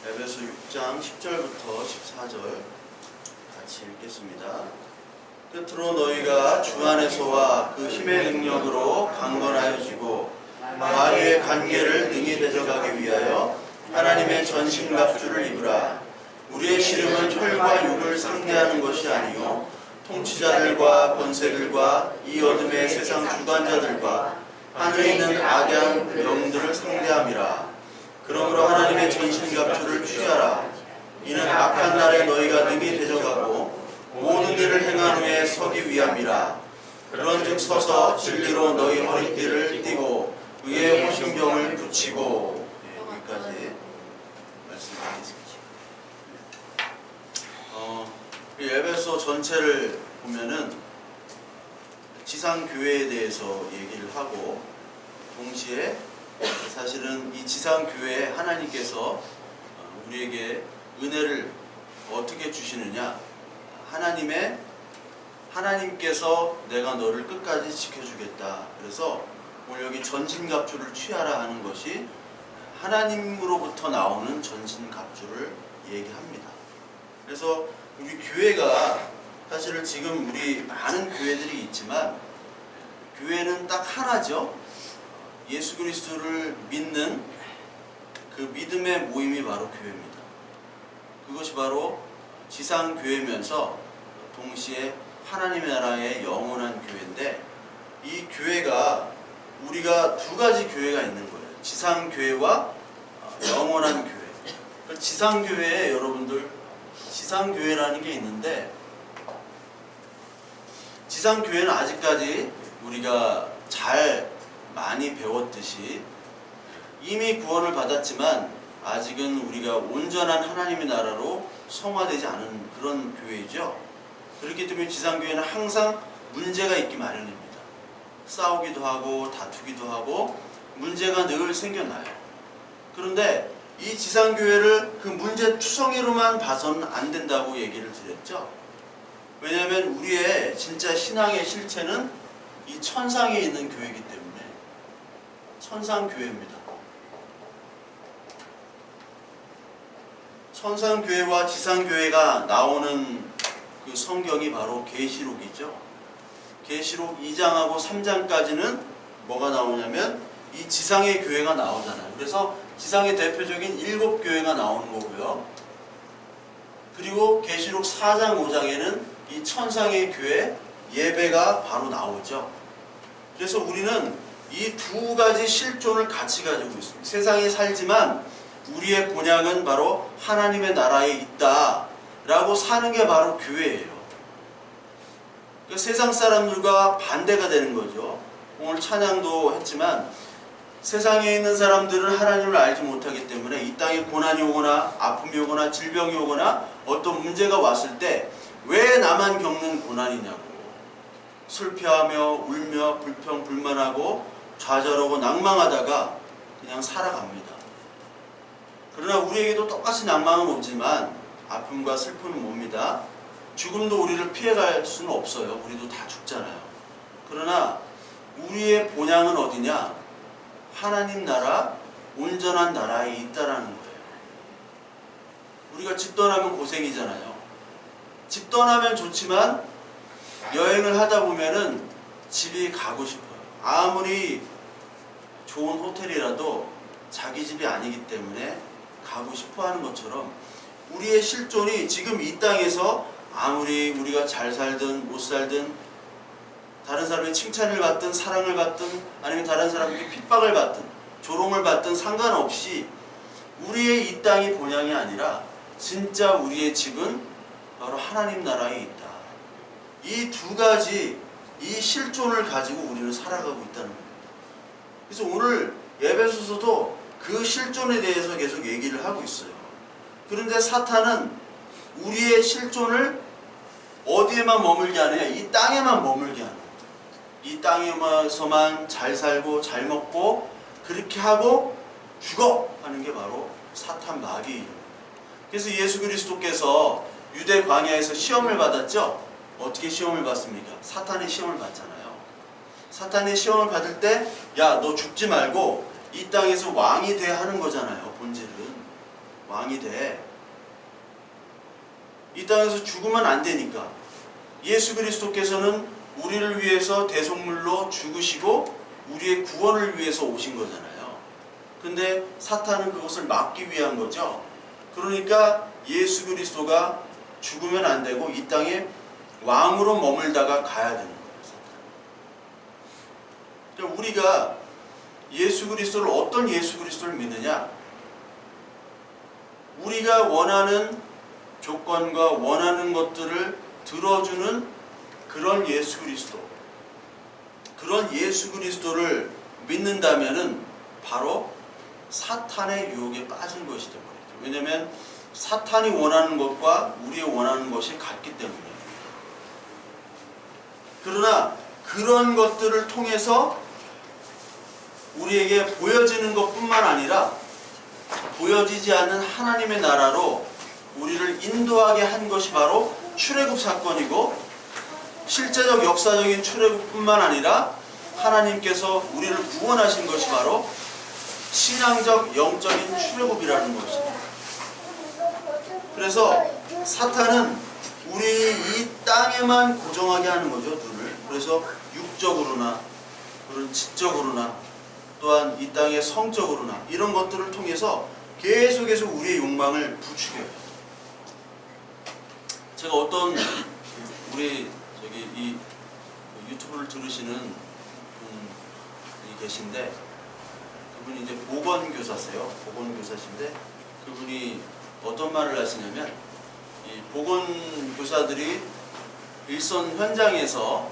에베소 6장 10절부터 14절 같이 읽겠습니다. 끝으로 너희가 주 안에서와 그 힘의 능력으로 강건하여지고 마귀의 관계를 능히 대적하기 위하여 하나님의 전신갑주를 입으라. 우리의 씨름은 혈과 육을 상대하는 것이 아니요 통치자들과 권세들과 이 어둠의 세상 주관자들과 하늘에 있는 악한 영들을 상대함이라. 그러므로 하나님의 전신갑주를 취하라. 이는 악한 날에 너희가 능히 대적하고 모든 일을 행한 후에 서기 위함이라. 그런즉 서서 진리로 너희 허리띠를 띠고 의의 호심경을 붙이고. 여기까지 말씀드리겠습니다. 에베소 전체를 보면은 지상교회에 대해서 얘기를 하고, 동시에 사실은 이 지상교회에 하나님께서 우리에게 은혜를 어떻게 주시느냐, 하나님께서 내가 너를 끝까지 지켜주겠다. 그래서 오늘 여기 전신갑주를 취하라 하는 것이 하나님으로부터 나오는 전신갑주를 얘기합니다. 그래서 우리 교회가 사실은 지금 우리 많은 교회들이 있지만 교회는 딱 하나죠. 예수 그리스도를 믿는 그 믿음의 모임이 바로 교회입니다. 그것이 바로 지상교회면서 동시에 하나님의 나라의 영원한 교회인데, 이 교회가 우리가 두 가지 교회가 있는 거예요. 지상교회와 영원한 교회. 지상교회에 여러분들 지상교회라는 게 있는데, 지상교회는 아직까지 우리가 잘 많이 배웠듯이 이미 구원을 받았지만 아직은 우리가 온전한 하나님의 나라로 성화되지 않은 그런 교회이죠. 그렇기 때문에 지상교회는 항상 문제가 있기 마련입니다. 싸우기도 하고 다투기도 하고 문제가 늘 생겨나요. 그런데 이 지상교회를 그 문제투성이로만 봐서는 안 된다고 얘기를 드렸죠. 왜냐하면 우리의 진짜 신앙의 실체는 이 천상에 있는 교회이기 때문에 천상교회입니다. 천상교회와 지상교회가 나오는 그 성경이 바로 계시록이죠. 계시록 2장하고 3장까지는 뭐가 나오냐면 이 지상의 교회가 나오잖아요. 그래서 지상의 대표적인 7교회가 나오는 거고요. 그리고 계시록 4장 5장에는 이 천상의 교회 예배가 바로 나오죠. 그래서 우리는 이 두 가지 실존을 같이 가지고 있습니다. 세상에 살지만 우리의 본향은 바로 하나님의 나라에 있다 라고 사는 게 바로 교회예요. 그러니까 세상 사람들과 반대가 되는 거죠. 오늘 찬양도 했지만 세상에 있는 사람들은 하나님을 알지 못하기 때문에 이 땅에 고난이 오거나 아픔이 오거나 질병이 오거나 어떤 문제가 왔을 때 왜 나만 겪는 고난이냐고 슬퍼하며 울며 불평불만하고 좌절하고 낭망하다가 그냥 살아갑니다. 그러나 우리에게도 똑같이 낭망은 오지만 아픔과 슬픔은 옵니다. 죽음도 우리를 피해갈 수는 없어요. 우리도 다 죽잖아요. 그러나 우리의 본향은 어디냐? 하나님 나라, 온전한 나라에 있다라는 거예요. 우리가 집 떠나면 고생이잖아요. 집 떠나면 좋지만 여행을 하다 보면은 집이 가고 싶어요. 아무리 좋은 호텔이라도 자기 집이 아니기 때문에 가고 싶어 하는 것처럼 우리의 실존이 지금 이 땅에서 아무리 우리가 잘 살든 못 살든 다른 사람의 칭찬을 받든 사랑을 받든 아니면 다른 사람에게 핍박을 받든 조롱을 받든 상관없이 우리의 이 땅이 본향이 아니라 진짜 우리의 집은 바로 하나님 나라에 있다. 이 두 가지 이 실존을 가지고 우리는 살아가고 있다는 겁니다. 그래서 오늘 에베소서도 그 실존에 대해서 계속 얘기를 하고 있어요. 그런데 사탄은 우리의 실존을 어디에만 머물게 하느냐? 이 땅에만 머물게 하는 거예요. 이 땅에서만 잘 살고 잘 먹고 그렇게 하고 죽어 하는 게 바로 사탄 마귀예요. 그래서 예수 그리스도께서 유대 광야에서 시험을 받았죠. 어떻게 시험을 받습니까? 사탄의 시험을 받잖아요. 사탄의 시험을 받을 때 야, 너 죽지 말고 이 땅에서 왕이 돼야 하는 거잖아요. 본질은. 왕이 돼. 이 땅에서 죽으면 안 되니까. 예수 그리스도께서는 우리를 위해서 대속물로 죽으시고 우리의 구원을 위해서 오신 거잖아요. 근데 사탄은 그것을 막기 위한 거죠. 그러니까 예수 그리스도가 죽으면 안 되고 이 땅에 왕으로 머물다가 가야 되는 거예요. 사탄은. 그러니까 우리가 예수 그리스도를 어떤 예수 그리스도를 믿느냐? 우리가 원하는 조건과 원하는 것들을 들어주는 그런 예수 그리스도, 그런 예수 그리스도를 믿는다면은 바로 사탄의 유혹에 빠진 것이 되버리죠. 왜냐하면 사탄이 원하는 것과 우리의 원하는 것이 같기 때문이에요. 그러나 그런 것들을 통해서 우리에게 보여지는 것뿐만 아니라 보여지지 않는 하나님의 나라로 우리를 인도하게 한 것이 바로 출애굽 사건이고, 실제적 역사적인 출애굽뿐만 아니라 하나님께서 우리를 구원하신 것이 바로 신앙적 영적인 출애굽이라는 것입니다. 그래서 사탄은 우리 이 땅에만 고정하게 하는 거죠, 눈을. 그래서 육적으로나 그런 지적으로나 또한 이 땅의 성적으로나 이런 것들을 통해서 계속해서 우리의 욕망을 부추겨요. 제가 어떤 우리 이 유튜브를 들으시는 분이 계신데, 그분이 이제 보건교사세요. 보건교사신데 그분이 어떤 말을 하시냐면, 이 보건교사들이 일선 현장에서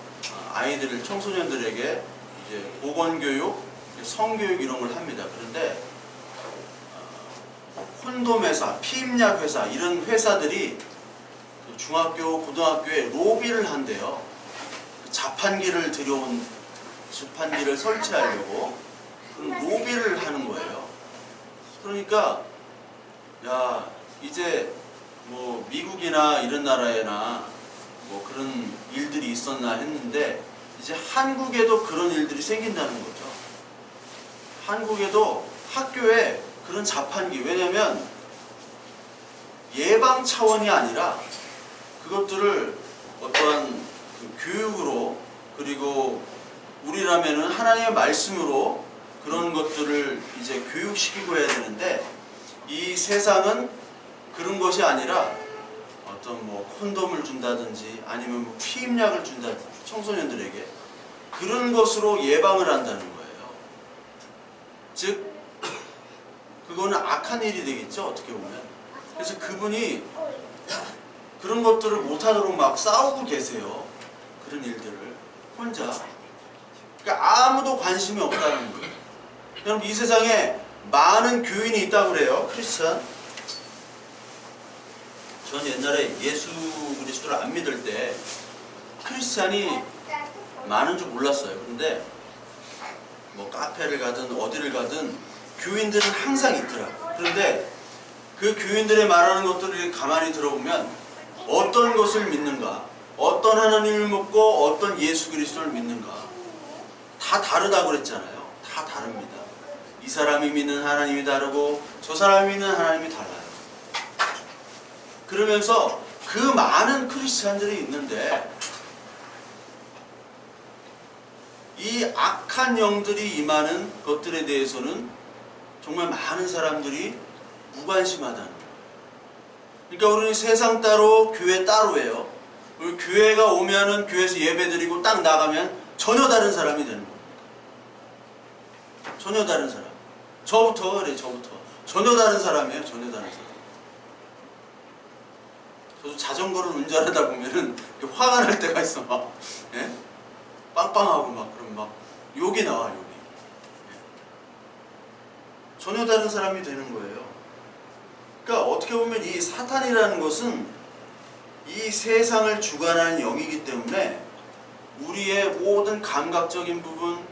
아이들을, 청소년들에게 이제 보건교육, 성교육 이런 걸 합니다. 그런데 콘돔 회사, 피임약 회사 이런 회사들이 중학교, 고등학교에 로비를 한대요. 자판기를 들여온, 자판기를 설치하려고 그런 로비를 하는 거예요. 그러니까 야, 이제 뭐 미국이나 이런 나라에나 뭐 그런 일들이 있었나 했는데 이제 한국에도 그런 일들이 생긴다는 거죠. 한국에도 학교에 그런 자판기, 왜냐면 예방 차원이 아니라 그것들을 어떠한 그 교육으로, 그리고 우리라면은 하나님의 말씀으로 그런 것들을 이제 교육시키고 해야 되는데, 이 세상은 그런 것이 아니라 어떤 뭐 콘돔을 준다든지 아니면 뭐 피임약을 준다든지 청소년들에게 그런 것으로 예방을 한다는 거예요. 즉 그거는 악한 일이 되겠죠, 어떻게 보면. 그래서 그분이 그런 것들을 못하도록 막 싸우고 계세요. 그런 일들을 혼자. 그러니까 아무도 관심이 없다는 거예요. 여러분, 이 세상에 많은 교인이 있다고 그래요. 크리스찬. 전 옛날에 예수 그리스도를 안 믿을 때 크리스찬이 많은 줄 몰랐어요. 그런데 뭐 카페를 가든 어디를 가든 교인들은 항상 있더라고요. 그런데 그 교인들의 말하는 것들을 가만히 들어보면 어떤 것을 믿는가, 어떤 하나님을 믿고 어떤 예수 그리스도를 믿는가 다 다르다고 그랬잖아요. 다 다릅니다. 이 사람이 믿는 하나님이 다르고 저 사람이 믿는 하나님이 달라요. 그러면서 그 많은 크리스찬들이 있는데 이 악한 영들이 임하는 것들에 대해서는 정말 많은 사람들이 무관심하다는 거예요. 그러니까 우리는 세상 따로 교회 따로예요. 우리 교회가 오면은 교회에서 예배드리고 딱 나가면 전혀 다른 사람이 되는 겁니다. 전혀 다른 사람. 저부터 그래, 저부터. 전혀 다른 사람이에요. 전혀 다른 사람. 저도 자전거를 운전하다 보면은 화가 날 때가 있어. 막 예? 빵빵하고 막 그럼 막 욕이 나와, 욕이. 예? 전혀 다른 사람이 되는 거예요. 그러니까 어떻게 보면 이 사탄이라는 것은 이 세상을 주관하는 영이기 때문에 우리의 모든 감각적인 부분,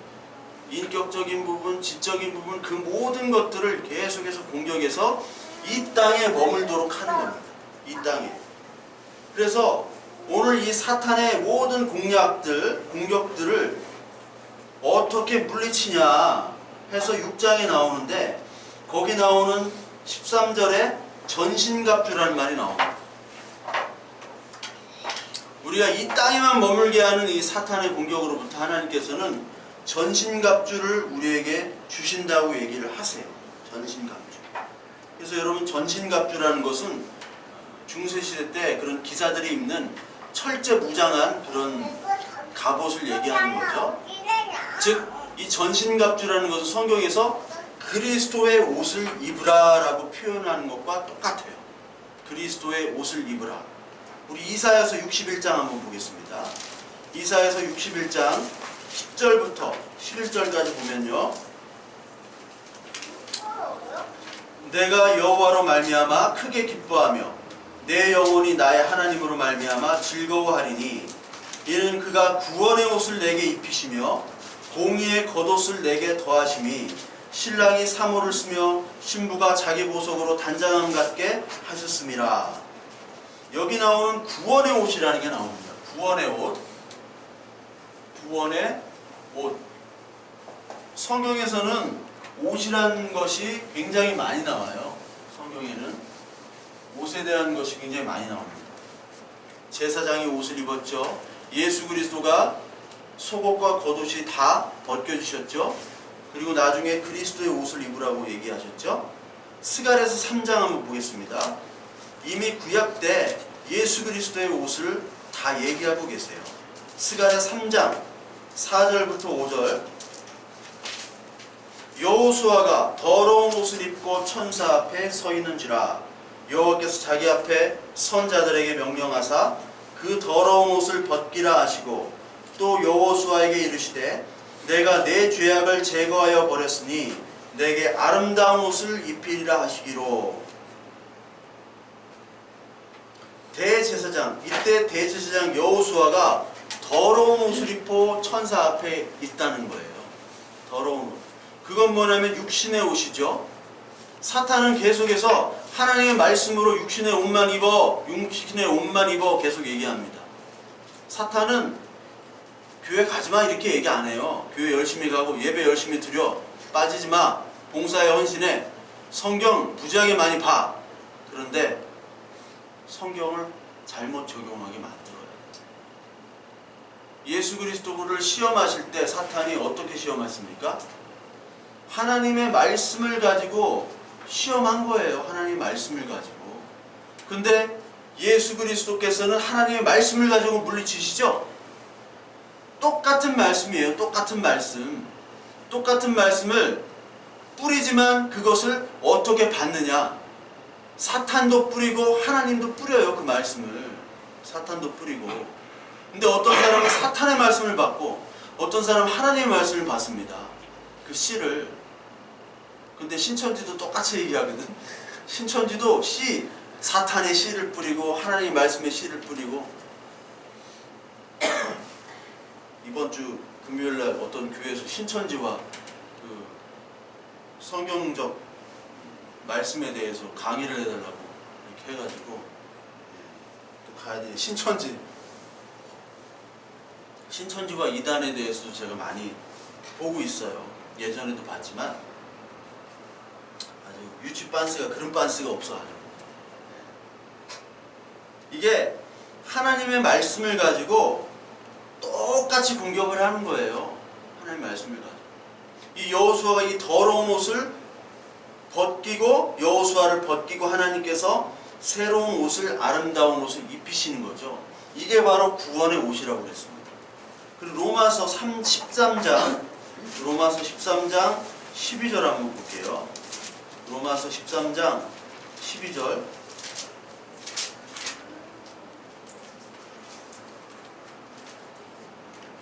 인격적인 부분, 지적인 부분, 그 모든 것들을 계속해서 공격해서 이 땅에 머물도록 하는 겁니다. 이 땅에. 그래서 오늘 이 사탄의 모든 공격들을 어떻게 물리치냐 해서 6장에 나오는데, 거기 나오는 13절에 전신갑주라는 말이 나옵니다. 우리가 이 땅에만 머물게 하는 이 사탄의 공격으로부터 하나님께서는 전신갑주를 우리에게 주신다고 얘기를 하세요. 전신갑주. 그래서 여러분, 전신갑주라는 것은 중세시대 때 그런 기사들이 입는 철제 무장한 그런 갑옷을 얘기하는 거죠. 즉, 이 전신갑주라는 것은 성경에서 그리스도의 옷을 입으라라고 표현하는 것과 똑같아요. 그리스도의 옷을 입으라. 우리 이사야서 61장 한번 보겠습니다. 이사야서 61장 10절부터 11절까지 보면요. 내가 여호와로 말미암아 크게 기뻐하며 내 영혼이 나의 하나님으로 말미암아 즐거워하리니 이는 그가 구원의 옷을 내게 입히시며 공의의 겉옷을 내게 더하심이 신랑이 사모를 쓰며 신부가 자기 보석으로 단장함 같게 하셨음이라. 여기 나오는 구원의 옷이라는 게 나옵니다. 구원의 옷. 구원의 옷. 성경에서는 옷이라는 것이 굉장히 많이 나와요. 성경에는 옷에 대한 것이 굉장히 많이 나옵니다. 제사장이 옷을 입었죠. 예수 그리스도가 속옷과 겉옷이 다 벗겨주셨죠. 그리고 나중에 그리스도의 옷을 입으라고 얘기하셨죠. 스가랴서 3장 한번 보겠습니다. 이미 구약 때 예수 그리스도의 옷을 다 얘기하고 계세요. 스가랴 3장 4절부터 5절. 여호수아가 더러운 옷을 입고 천사 앞에 서 있는지라 여호와께서 자기 앞에 선자들에게 명령하사 그 더러운 옷을 벗기라 하시고 또 여호수아에게 이르시되 내가 내 죄악을 제거하여 버렸으니 내게 아름다운 옷을 입히리라 하시기로. 대제사장, 이때 대제사장 여호수아가 더러운 옷을 입고 천사 앞에 있다는 거예요. 더러운 옷. 그건 뭐냐면 육신의 옷이죠. 사탄은 계속해서 하나님의 말씀으로 육신의 옷만 입어 계속 얘기합니다. 사탄은 교회 가지마 이렇게 얘기 안 해요. 교회 열심히 가고 예배 열심히 드려, 빠지지마, 봉사에 헌신해, 성경 부지하게 많이 봐. 그런데 성경을 잘못 적용하게 만들어요. 예수 그리스도를 시험하실 때 사탄이 어떻게 시험했습니까? 하나님의 말씀을 가지고 시험한 거예요. 하나님의 말씀을 가지고. 근데 예수 그리스도께서는 하나님의 말씀을 가지고 물리치시죠? 똑같은 말씀이에요. 똑같은 말씀. 똑같은 말씀을 뿌리지만 그것을 어떻게 받느냐? 사탄도 뿌리고 하나님도 뿌려요. 그 말씀을. 사탄도 뿌리고. 근데 어떤 사람은 사탄의 말씀을 받고 어떤 사람은 하나님의 말씀을 받습니다. 그 씨를. 근데 신천지도 똑같이 얘기하거든. 신천지도 씨, 사탄의 씨를 뿌리고 하나님의 말씀의 씨를 뿌리고. 이번 주 금요일날 어떤 교회에서 신천지와 그 성경적 말씀에 대해서 강의를 해달라고 이렇게 해가지고 또 가야 돼. 신천지와 이단에 대해서도 제가 많이 보고 있어요. 예전에도 봤지만 아주 유치 빤스가 그런 빤스가 없어. 아주 이게 하나님의 말씀을 가지고 똑같이 공격을 하는 거예요. 하나님의 말씀을 가지고. 이 여호수아가 이 더러운 옷을 벗기고, 여호수아를 벗기고 하나님께서 새로운 옷을, 아름다운 옷을 입히시는 거죠. 이게 바로 구원의 옷이라고 그랬습니다. 그리고 로마서 13장 12절 한번 볼게요. 로마서 13장 12절.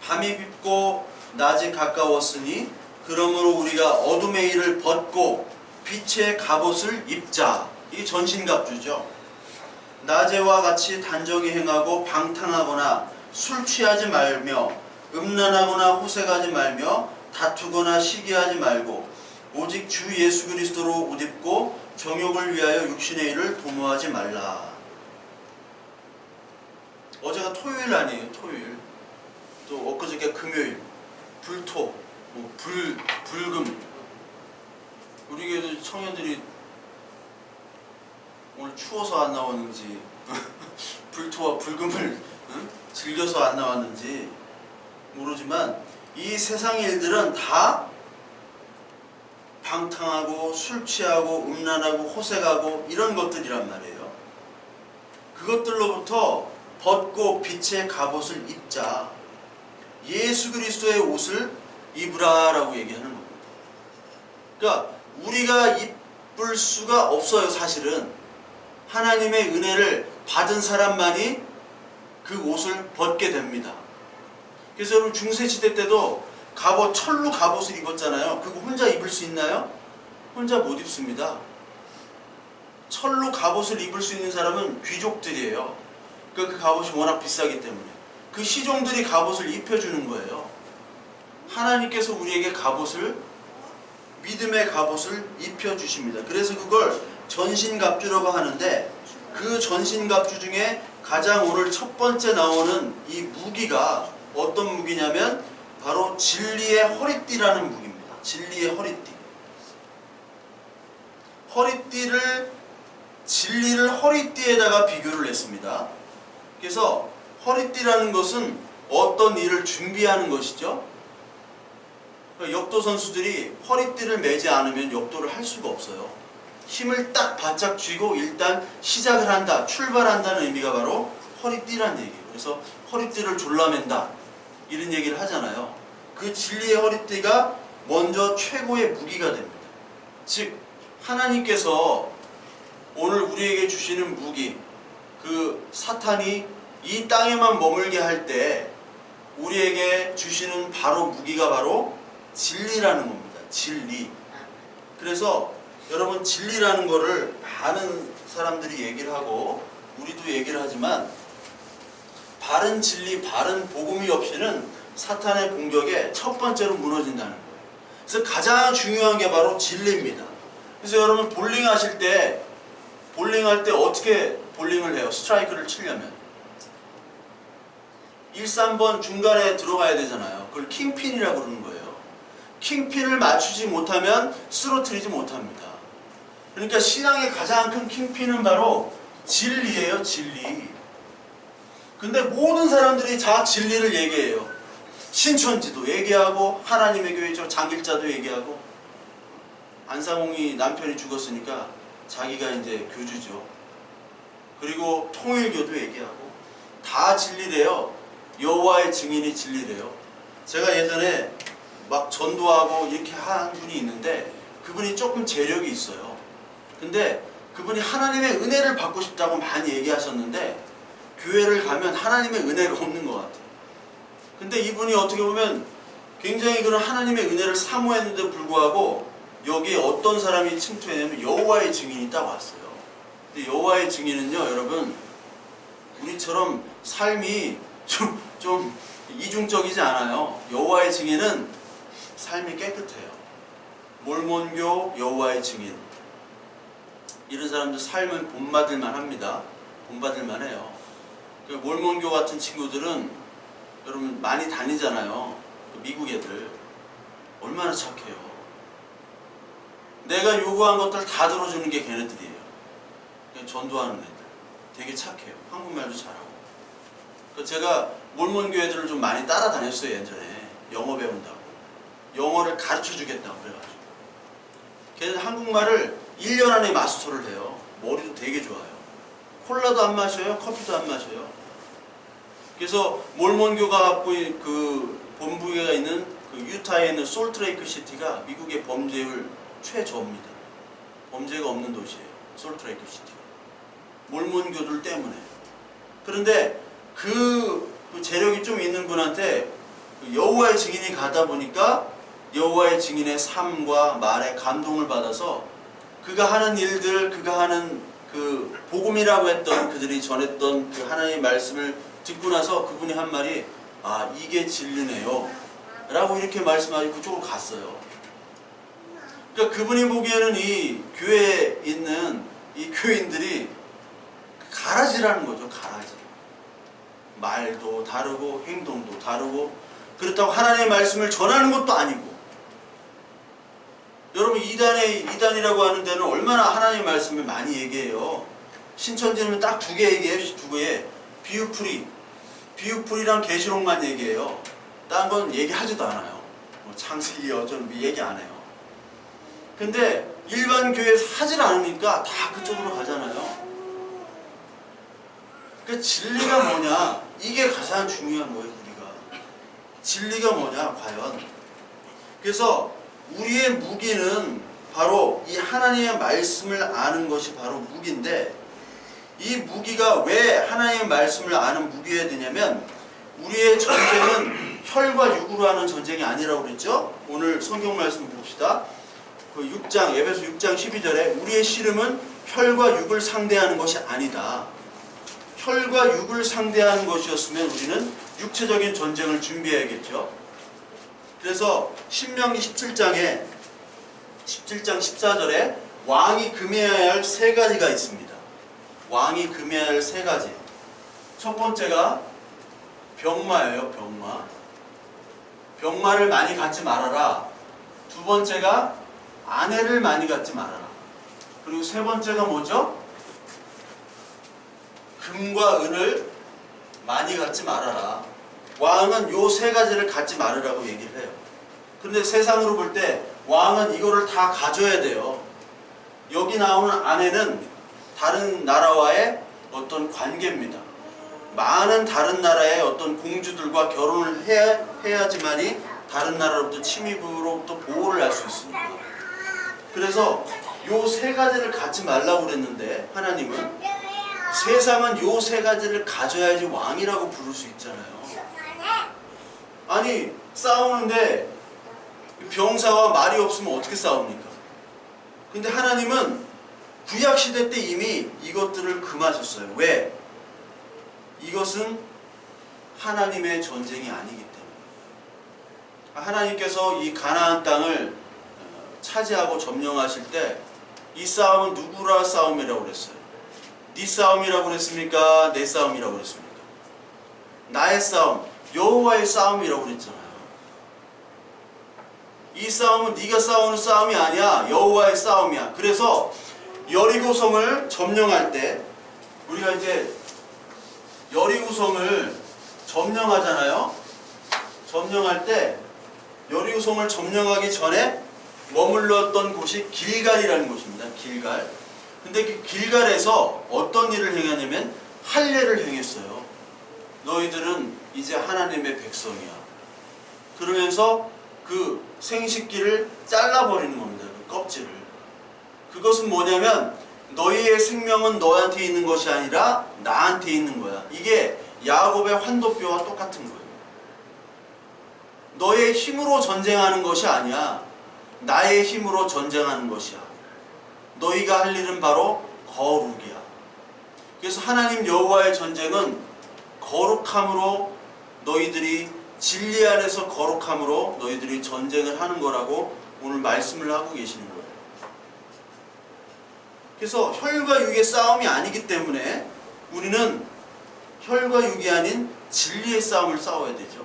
밤이 깊고 낮이 가까웠으니 그러므로 우리가 어둠의 일을 벗고 빛의 갑옷을 입자. 이게 전신갑주죠. 낮에와 같이 단정히 행하고 방탕하거나 술 취하지 말며 음란하거나 호색하지 말며 다투거나 시기하지 말고 오직 주 예수 그리스도로 옷 입고 정욕을 위하여 육신의 일을 도모하지 말라. 어제가 토요일 아니에요. 토요일. 또 엊그저께 금요일. 불토, 불금. 우리 교회도 청년들이 오늘 추워서 안 나왔는지 불토와 불금을 즐겨서 안 나왔는지 모르지만 이 세상의 일들은 다 방탕하고 술 취하고 음란하고 호색하고 이런 것들이란 말이에요. 그것들로부터 벗고 빛의 갑옷을 입자. 예수 그리스도의 옷을 입으라라고 얘기하는 겁니다. 그러니까 우리가 입을 수가 없어요. 사실은 하나님의 은혜를 받은 사람만이 그 옷을 벗게 됩니다. 그래서 여러분 중세시대 때도 갑옷, 철로 갑옷을 입었잖아요. 그거 혼자 입을 수 있나요? 혼자 못 입습니다. 철로 갑옷을 입을 수 있는 사람은 귀족들이에요. 그러니까 그 갑옷이 워낙 비싸기 때문에 그 시종들이 갑옷을 입혀주는 거예요. 하나님께서 우리에게 갑옷을, 믿음의 갑옷을 입혀주십니다. 그래서 그걸 전신갑주라고 하는데, 그 전신갑주 중에 가장 오늘 첫 번째 나오는 이 무기가 어떤 무기냐면 바로 진리의 허리띠라는 무기입니다. 진리의 허리띠. 진리를 허리띠에다가 비교를 했습니다. 그래서 허리띠라는 것은 어떤 일을 준비하는 것이죠. 역도 선수들이 허리띠를 매지 않으면 역도를 할 수가 없어요. 힘을 딱 바짝 쥐고 일단 시작을 한다, 출발한다는 의미가 바로 허리띠란 얘기예요. 그래서 허리띠를 졸라맨다 이런 얘기를 하잖아요. 그 진리의 허리띠가 먼저 최고의 무기가 됩니다. 즉 하나님께서 오늘 우리에게 주시는 무기, 그 사탄이 이 땅에만 머물게 할 때 우리에게 주시는 바로 무기가 바로 진리라는 겁니다. 진리. 그래서 여러분 진리라는 거를 많은 사람들이 얘기를 하고 우리도 얘기를 하지만 바른 진리, 바른 복음이 없이는 사탄의 공격에 첫 번째로 무너진다는 거예요. 그래서 가장 중요한 게 바로 진리입니다. 그래서 여러분 볼링 하실 때, 볼링할 때 어떻게 볼링을 해요? 스트라이크를 치려면 1, 3번 중간에 들어가야 되잖아요. 그걸 킹핀이라고 그러는 거예요. 킹핀을 맞추지 못하면 쓰러뜨리지 못합니다. 그러니까 신앙의 가장 큰 킹핀은 바로 진리예요. 진리. 근데 모든 사람들이 다 진리를 얘기해요. 신천지도 얘기하고 하나님의 교회 저 장길자도 얘기하고, 안상홍이 남편이 죽었으니까 자기가 이제 교주죠. 그리고 통일교도 얘기하고 다 진리래요. 여호와의 증인이 진리래요. 제가 예전에 막 전도하고 이렇게 한 분이 있는데 그분이 조금 재력이 있어요. 근데 그분이 하나님의 은혜를 받고 싶다고 많이 얘기하셨는데 교회를 가면 하나님의 은혜가 없는 것 같아요. 근데 이분이 어떻게 보면 굉장히 그런 하나님의 은혜를 사모했는데 불구하고 여기에 어떤 사람이 침투했냐면 여호와의 증인이 딱 왔어요. 근데 여호와의 증인은요, 여러분, 우리처럼 삶이 좀 이중적이지 않아요. 여호와의 증인은 삶이 깨끗해요. 몰몬교 여호와의 증인, 이런 사람들 삶은 본받을만 합니다. 본받을만 해요. 그 몰몬교 같은 친구들은 여러분 많이 다니잖아요. 미국 애들 얼마나 착해요. 내가 요구한 것들 다 들어주는 게 걔네들이에요. 그냥 전도하는 애들 되게 착해요. 한국말도 잘하고. 제가 몰몬교 애들을 좀 많이 따라다녔어요. 예전에 영어 배운다고, 영어를 가르쳐 주겠다고 그래가지고. 걔는 한국말을 1년 안에 마스터를 해요. 머리도 되게 좋아요. 콜라도 안 마셔요. 커피도 안 마셔요. 그래서 몰몬교가 갖고 그 본부가 있는 그 유타에 있는 솔트레이크 시티가 미국의 범죄율 최저입니다. 범죄가 없는 도시예요. 솔트레이크 시티가. 몰몬교들 때문에. 그런데 그 재력이 좀 있는 분한테 여호와의 증인이 가다 보니까 여호와의 증인의 삶과 말에 감동을 받아서 그가 하는 일들, 그가 하는 그 복음이라고 했던, 그들이 전했던 그 하나님의 말씀을 듣고 나서 그분이 한 말이, 아, 이게 진리네요 라고 이렇게 말씀하시고 그쪽으로 갔어요. 그러니까 그분이 보기에는 이 교회에 있는 이 교인들이 가라지라는 거죠. 가라지. 말도 다르고 행동도 다르고, 그렇다고 하나님의 말씀을 전하는 것도 아니고. 여러분 이단이라고 하는 데는 얼마나 하나님의 말씀을 많이 얘기해요. 신천지는 딱 두 개 얘기해요. 두 개. 비유풀이랑 계시록만 얘기해요. 다른 건 얘기하지도 않아요. 뭐 창세기 어쩌면 얘기 안 해요. 근데 일반 교회에서 하질 않으니까 다 그쪽으로 가잖아요. 그러니까 진리가 뭐냐? 이게 가장 중요한 거예요. 우리가 진리가 뭐냐 과연. 그래서 우리의 무기는 바로 이 하나님의 말씀을 아는 것이 바로 무기인데, 이 무기가 왜 하나님의 말씀을 아는 무기가 되냐면, 우리의 전쟁은 혈과 육으로 하는 전쟁이 아니라고 그랬죠. 오늘 성경 말씀 봅시다. 그 6장 에베소 6장 12절에 우리의 씨름은 혈과 육을 상대하는 것이 아니다. 혈과 육을 상대하는 것이었으면 우리는 육체적인 전쟁을 준비해야겠죠. 그래서 신명기 17장 14절에 왕이 금해야 할 세 가지가 있습니다. 왕이 금해야 할 세 가지. 첫 번째가 병마예요. 병마를 많이 갖지 말아라. 두 번째가 아내를 많이 갖지 말아라. 그리고 세 번째가 뭐죠? 금과 은을 많이 갖지 말아라. 왕은 요 세 가지를 갖지 말으라고 얘기를 해요. 그런데 세상으로 볼 때 왕은 이거를 다 가져야 돼요. 여기 나오는 아내는 다른 나라와의 어떤 관계입니다. 많은 다른 나라의 어떤 공주들과 결혼을 해야지만이 다른 나라로부터 침입으로부터 보호를 할 수 있습니다. 그래서 요 세 가지를 갖지 말라고 그랬는데, 하나님은 세상은 요 세 가지를 가져야지 왕이라고 부를 수 있잖아요. 아니 싸우는데 병사와 말이 없으면 어떻게 싸웁니까? 근데 하나님은 구약시대 때 이미 이것들을 금하셨어요. 왜? 이것은 하나님의 전쟁이 아니기 때문에. 하나님께서 이 가나안 땅을 차지하고 점령하실 때 이 싸움은 누구라 싸움이라고 그랬어요? 네 싸움이라고 그랬습니까? 내 싸움이라고 그랬습니까? 나의 싸움, 여호와의 싸움이라고 그랬잖아요. 이 싸움은 네가 싸우는 싸움이 아니야. 여호와의 싸움이야. 그래서 여리고성을 점령할 때, 우리가 이제 여리고성을 점령하잖아요. 점령할 때 여리고성을 점령하기 전에 머물렀던 곳이 길갈이라는 곳입니다. 길갈. 근데 그 길갈에서 어떤 일을 행하냐면 할례를 행했어요. 너희들은 이제 하나님의 백성이야. 그러면서 그 생식기를 잘라버리는 겁니다. 그 껍질을. 그것은 뭐냐면 너희의 생명은 너한테 있는 것이 아니라 나한테 있는 거야. 이게 야곱의 환도뼈와 똑같은 거예요. 너의 힘으로 전쟁하는 것이 아니야. 나의 힘으로 전쟁하는 것이야. 너희가 할 일은 바로 거룩이야. 그래서 하나님 여호와의 전쟁은 거룩함으로, 너희들이 진리 안에서 거룩함으로 너희들이 전쟁을 하는 거라고 오늘 말씀을 하고 계시는 거예요. 그래서 혈과 육의 싸움이 아니기 때문에 우리는 혈과 육이 아닌 진리의 싸움을 싸워야 되죠.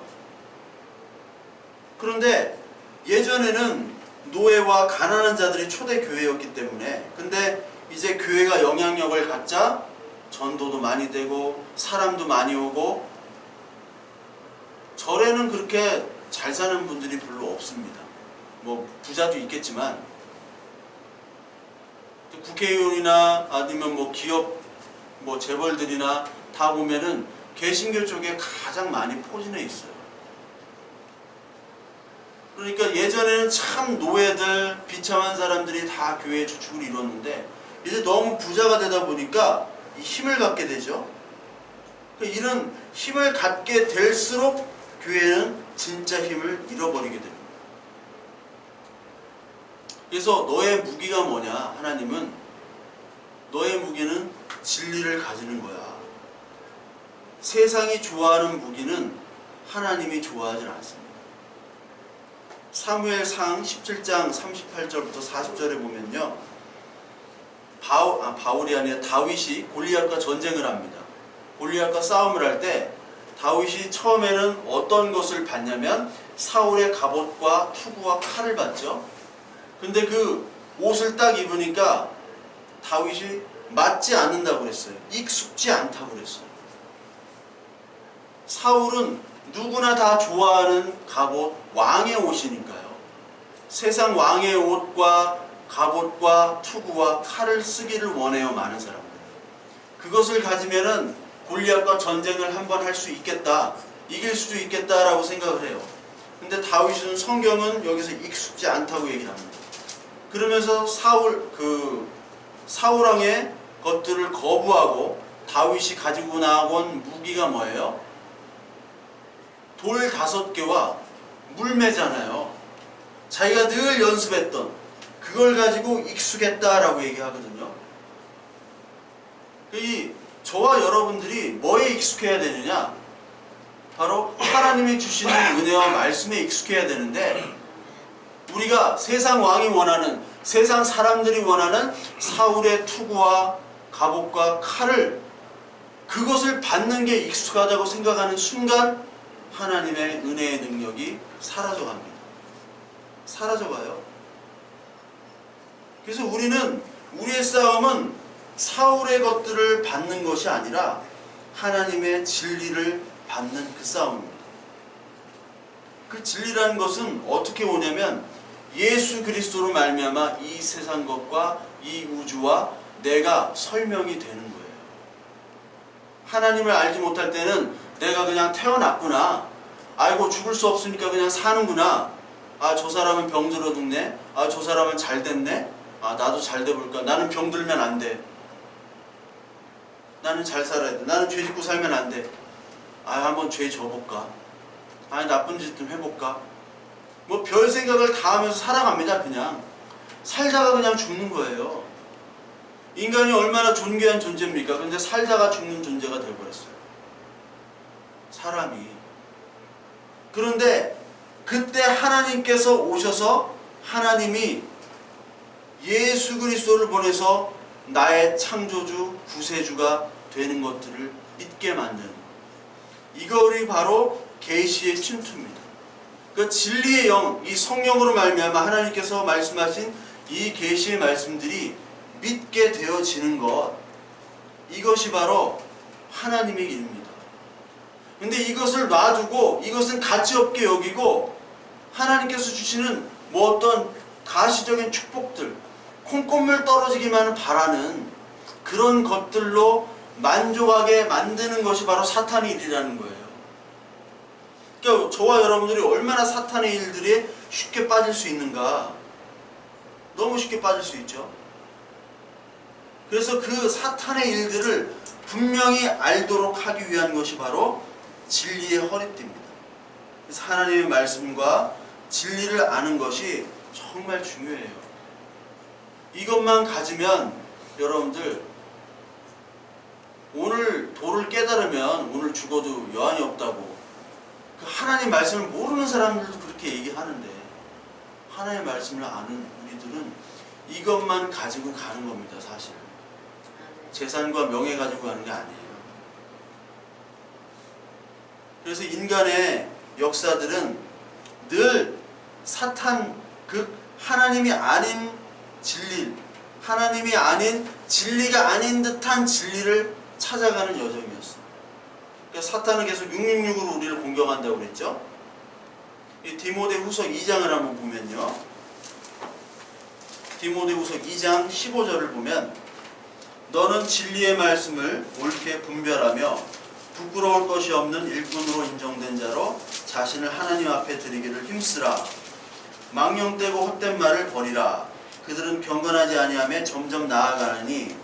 그런데 예전에는 노예와 가난한 자들이 초대 교회였기 때문에, 근데 이제 교회가 영향력을 갖자 전도도 많이 되고 사람도 많이 오고, 절에는 그렇게 잘 사는 분들이 별로 없습니다. 뭐 부자도 있겠지만 국회의원이나 아니면 뭐 기업 뭐 재벌들이나 다 보면은 개신교 쪽에 가장 많이 포진해 있어요. 그러니까 예전에는 참 노예들, 비참한 사람들이 다 교회의 주축을 이뤘는데 이제 너무 부자가 되다 보니까 이 힘을 갖게 되죠. 이런 힘을 갖게 될수록 교회는 진짜 힘을 잃어버리게 됩니다. 그래서 너의 무기가 뭐냐? 하나님은 너의 무기는 진리를 가지는 거야. 세상이 좋아하는 무기는 하나님이 좋아하지 않습니다. 사무엘상 17장 38절부터 40절에 보면요, 바울이 아니라 다윗이 골리앗과 전쟁을 합니다. 골리앗과 싸움을 할 때 다윗이 처음에는 어떤 것을 받냐면 사울의 갑옷과 투구와 칼을 받죠. 근데 그 옷을 딱 입으니까 다윗이 맞지 않는다고 그랬어요. 익숙지 않다고 그랬어요. 사울은 누구나 다 좋아하는 갑옷, 왕의 옷이니까요. 세상 왕의 옷과 갑옷과 투구와 칼을 쓰기를 원해요, 많은 사람들이. 그것을 가지면은 골리앗과 전쟁을 한번 할 수 있겠다, 이길 수도 있겠다라고 생각을 해요. 근데 다윗은 성경은 여기서 익숙지 않다고 얘기를 합니다. 그러면서 사울왕의 것들을 거부하고 다윗이 가지고 나온 무기가 뭐예요? 돌 5개와 물매잖아요. 자기가 늘 연습했던 그걸 가지고 익숙했다라고 얘기하거든요. 저와 여러분들이 뭐에 익숙해야 되느냐? 바로 하나님이 주시는 은혜와 말씀에 익숙해야 되는데, 우리가 세상 왕이 원하는, 세상 사람들이 원하는 사울의 투구와 갑옷과 칼을, 그것을 받는 게 익숙하다고 생각하는 순간 하나님의 은혜의 능력이 사라져갑니다. 사라져가요. 그래서 우리의 싸움은 사울의 것들을 받는 것이 아니라 하나님의 진리를 받는 그 싸움입니다. 그 진리라는 것은 어떻게 오냐면 예수 그리스도로 말미암아 이 세상 것과 이 우주와 내가 설명이 되는 거예요. 하나님을 알지 못할 때는 내가 그냥 태어났구나, 아이고 죽을 수 없으니까 그냥 사는구나, 아 저 사람은 병들어 죽네, 아 저 사람은 잘 됐네, 아 나도 잘 돼볼까, 나는 병들면 안 돼, 나는 잘 살아야 돼, 나는 죄 짓고 살면 안 돼, 아 한번 죄 져볼까, 아 나쁜 짓 좀 해볼까, 뭐 별 생각을 다 하면서 살아갑니다. 그냥 살다가 그냥 죽는 거예요. 인간이 얼마나 존귀한 존재입니까? 근데 살다가 죽는 존재가 되어버렸어요, 사람이. 그런데 그때 하나님께서 오셔서 하나님이 예수 그리스도를 보내서 나의 창조주, 구세주가 되는 것들을 믿게 만드는, 이거를 바로 계시의 침투입니다. 그 진리의 영, 이 성령으로 말미암아 하나님께서 말씀하신 이 계시의 말씀들이 믿게 되어지는 것, 이것이 바로 하나님의 일입니다. 근데 이것을 놔두고 이것은 가치없게 여기고 하나님께서 주시는 뭐 어떤 가시적인 축복들, 콩고물 떨어지기만 바라는 그런 것들로 만족하게 만드는 것이 바로 사탄의 일이라는 거예요. 그러니까 저와 여러분들이 얼마나 사탄의 일들에 쉽게 빠질 수 있는가, 너무 쉽게 빠질 수 있죠. 그래서 그 사탄의 일들을 분명히 알도록 하기 위한 것이 바로 진리의 허리띠입니다. 그래서 하나님의 말씀과 진리를 아는 것이 정말 중요해요. 이것만 가지면 여러분들 오늘 도를 깨달으면 오늘 죽어도 여한이 없다고, 그 하나님 말씀을 모르는 사람들도 그렇게 얘기하는데, 하나님의 말씀을 아는 우리들은 이것만 가지고 가는 겁니다. 사실 재산과 명예 가지고 가는 게 아니에요. 그래서 인간의 역사들은 늘 사탄, 그 하나님이 아닌 진리, 하나님이 아닌 진리가 아닌 듯한 진리를 찾아가는 여정이었어요. 그러니까 사탄은 계속 666으로 우리를 공격한다고 그랬죠. 이 디모데후서 2장을 한번 보면요, 디모데후서 2장 15절을 보면, 너는 진리의 말씀을 옳게 분별하며 부끄러울 것이 없는 일꾼으로 인정된 자로 자신을 하나님 앞에 드리기를 힘쓰라. 망령되고 헛된 말을 버리라. 그들은 경건하지 아니하며 점점 나아가느니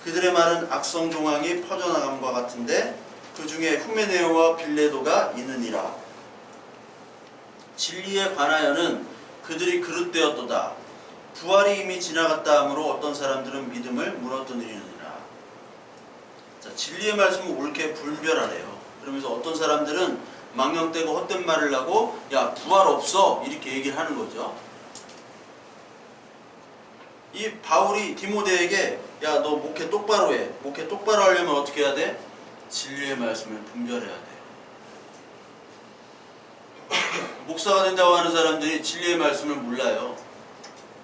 그들의 말은 악성 종황이 퍼져나감과 같은데 그 중에 후메네오와 빌레도가 있느니라. 진리에 관하여는 그들이 그릇되었도다. 부활이 이미 지나갔다 하므로 어떤 사람들은 믿음을 무너뜨리느니라. 자, 진리의 말씀을 옳게 분별하래요. 그러면서 어떤 사람들은 망령되고 헛된 말을 하고 야 부활 없어 이렇게 얘기를 하는 거죠. 이 바울이 디모데에게 야 너 목회 똑바로 해. 목회 똑바로 하려면 어떻게 해야 돼? 진리의 말씀을 분별해야 돼. 목사가 된다고 하는 사람들이 진리의 말씀을 몰라요.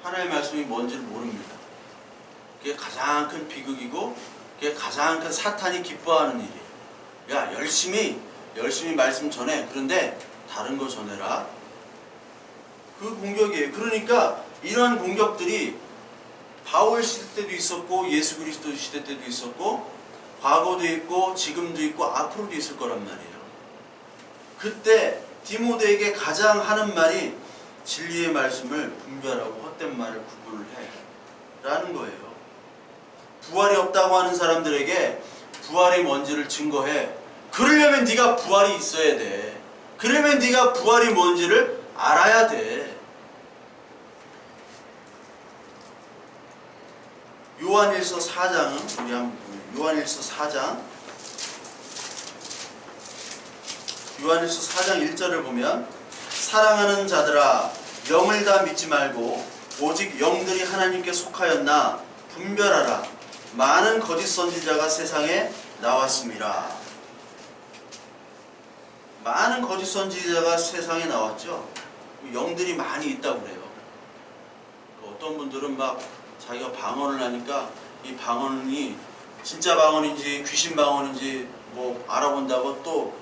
하나님의 말씀이 뭔지를 모릅니다. 그게 가장 큰 비극이고 그게 가장 큰 사탄이 기뻐하는 일이에요. 야, 열심히 말씀 전해. 그런데 다른 거 전해라. 그 공격이에요. 그러니까 이러한 공격들이 바울 시대 때도 있었고 예수 그리스도 시대 때도 있었고 과거도 있고 지금도 있고 앞으로도 있을 거란 말이에요. 그때 디모데에게 가장 하는 말이 진리의 말씀을 분별하고 헛된 말을 구분을 해 라는 거예요. 부활이 없다고 하는 사람들에게 부활이 뭔지를 증거해. 그러려면 네가 부활이 있어야 돼. 그러면 네가 부활이 뭔지를 알아야 돼. 요한일서 4장은 우리 한번 요한일서 4장 1절을 보면 사랑하는 자들아 영을 다 믿지 말고 오직 영들이 하나님께 속하였나 분별하라. 많은 거짓 선지자가 세상에 나왔습니다. 많은 거짓 선지자가 세상에 나왔죠. 영들이 많이 있다고 그래요. 어떤 분들은 막 자기가 방언을 하니까 이 방언이 진짜 방언인지 귀신 방언인지 뭐 알아본다고 또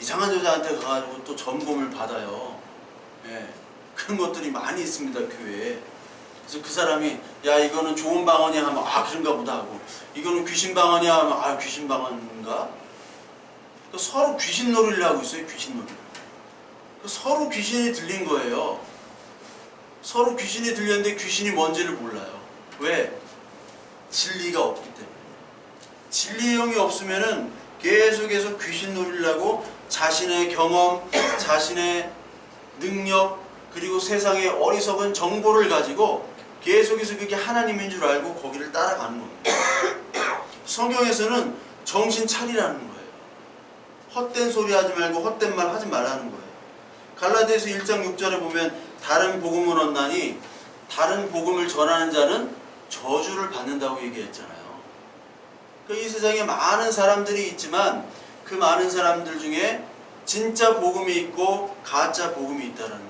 이상한 여자한테 가가지고 또 점검을 받아요. 예, 그런 것들이 많이 있습니다, 교회에. 그래서 그 사람이 야 이거는 좋은 방언이야 하면 아 그런가 보다 하고, 이거는 귀신 방언이야 하면 아 귀신 방언인가? 그러니까 서로 귀신 놀이를 하고 있어요. 귀신 놀이. 그러니까 서로 귀신이 들린 거예요. 서로 귀신이 들렸는데 귀신이 뭔지를 몰라요. 왜? 진리가 없기 때문에. 진리의 영이 없으면은 계속해서 귀신 놀이를 하고 자신의 경험, 자신의 능력, 그리고 세상의 어리석은 정보를 가지고 계속해서 그게 하나님인 줄 알고 거기를 따라가는 겁니다. 성경에서는 정신 차리라는 거예요. 헛된 소리 하지 말고 헛된 말 하지 말라는 거예요. 갈라디아서 1장 6절에 보면 다른 복음을 얻나니 다른 복음을 전하는 자는 저주를 받는다고 얘기했잖아요. 이 세상에 많은 사람들이 있지만 그 많은 사람들 중에 진짜 복음이 있고 가짜 복음이 있다는 거예요.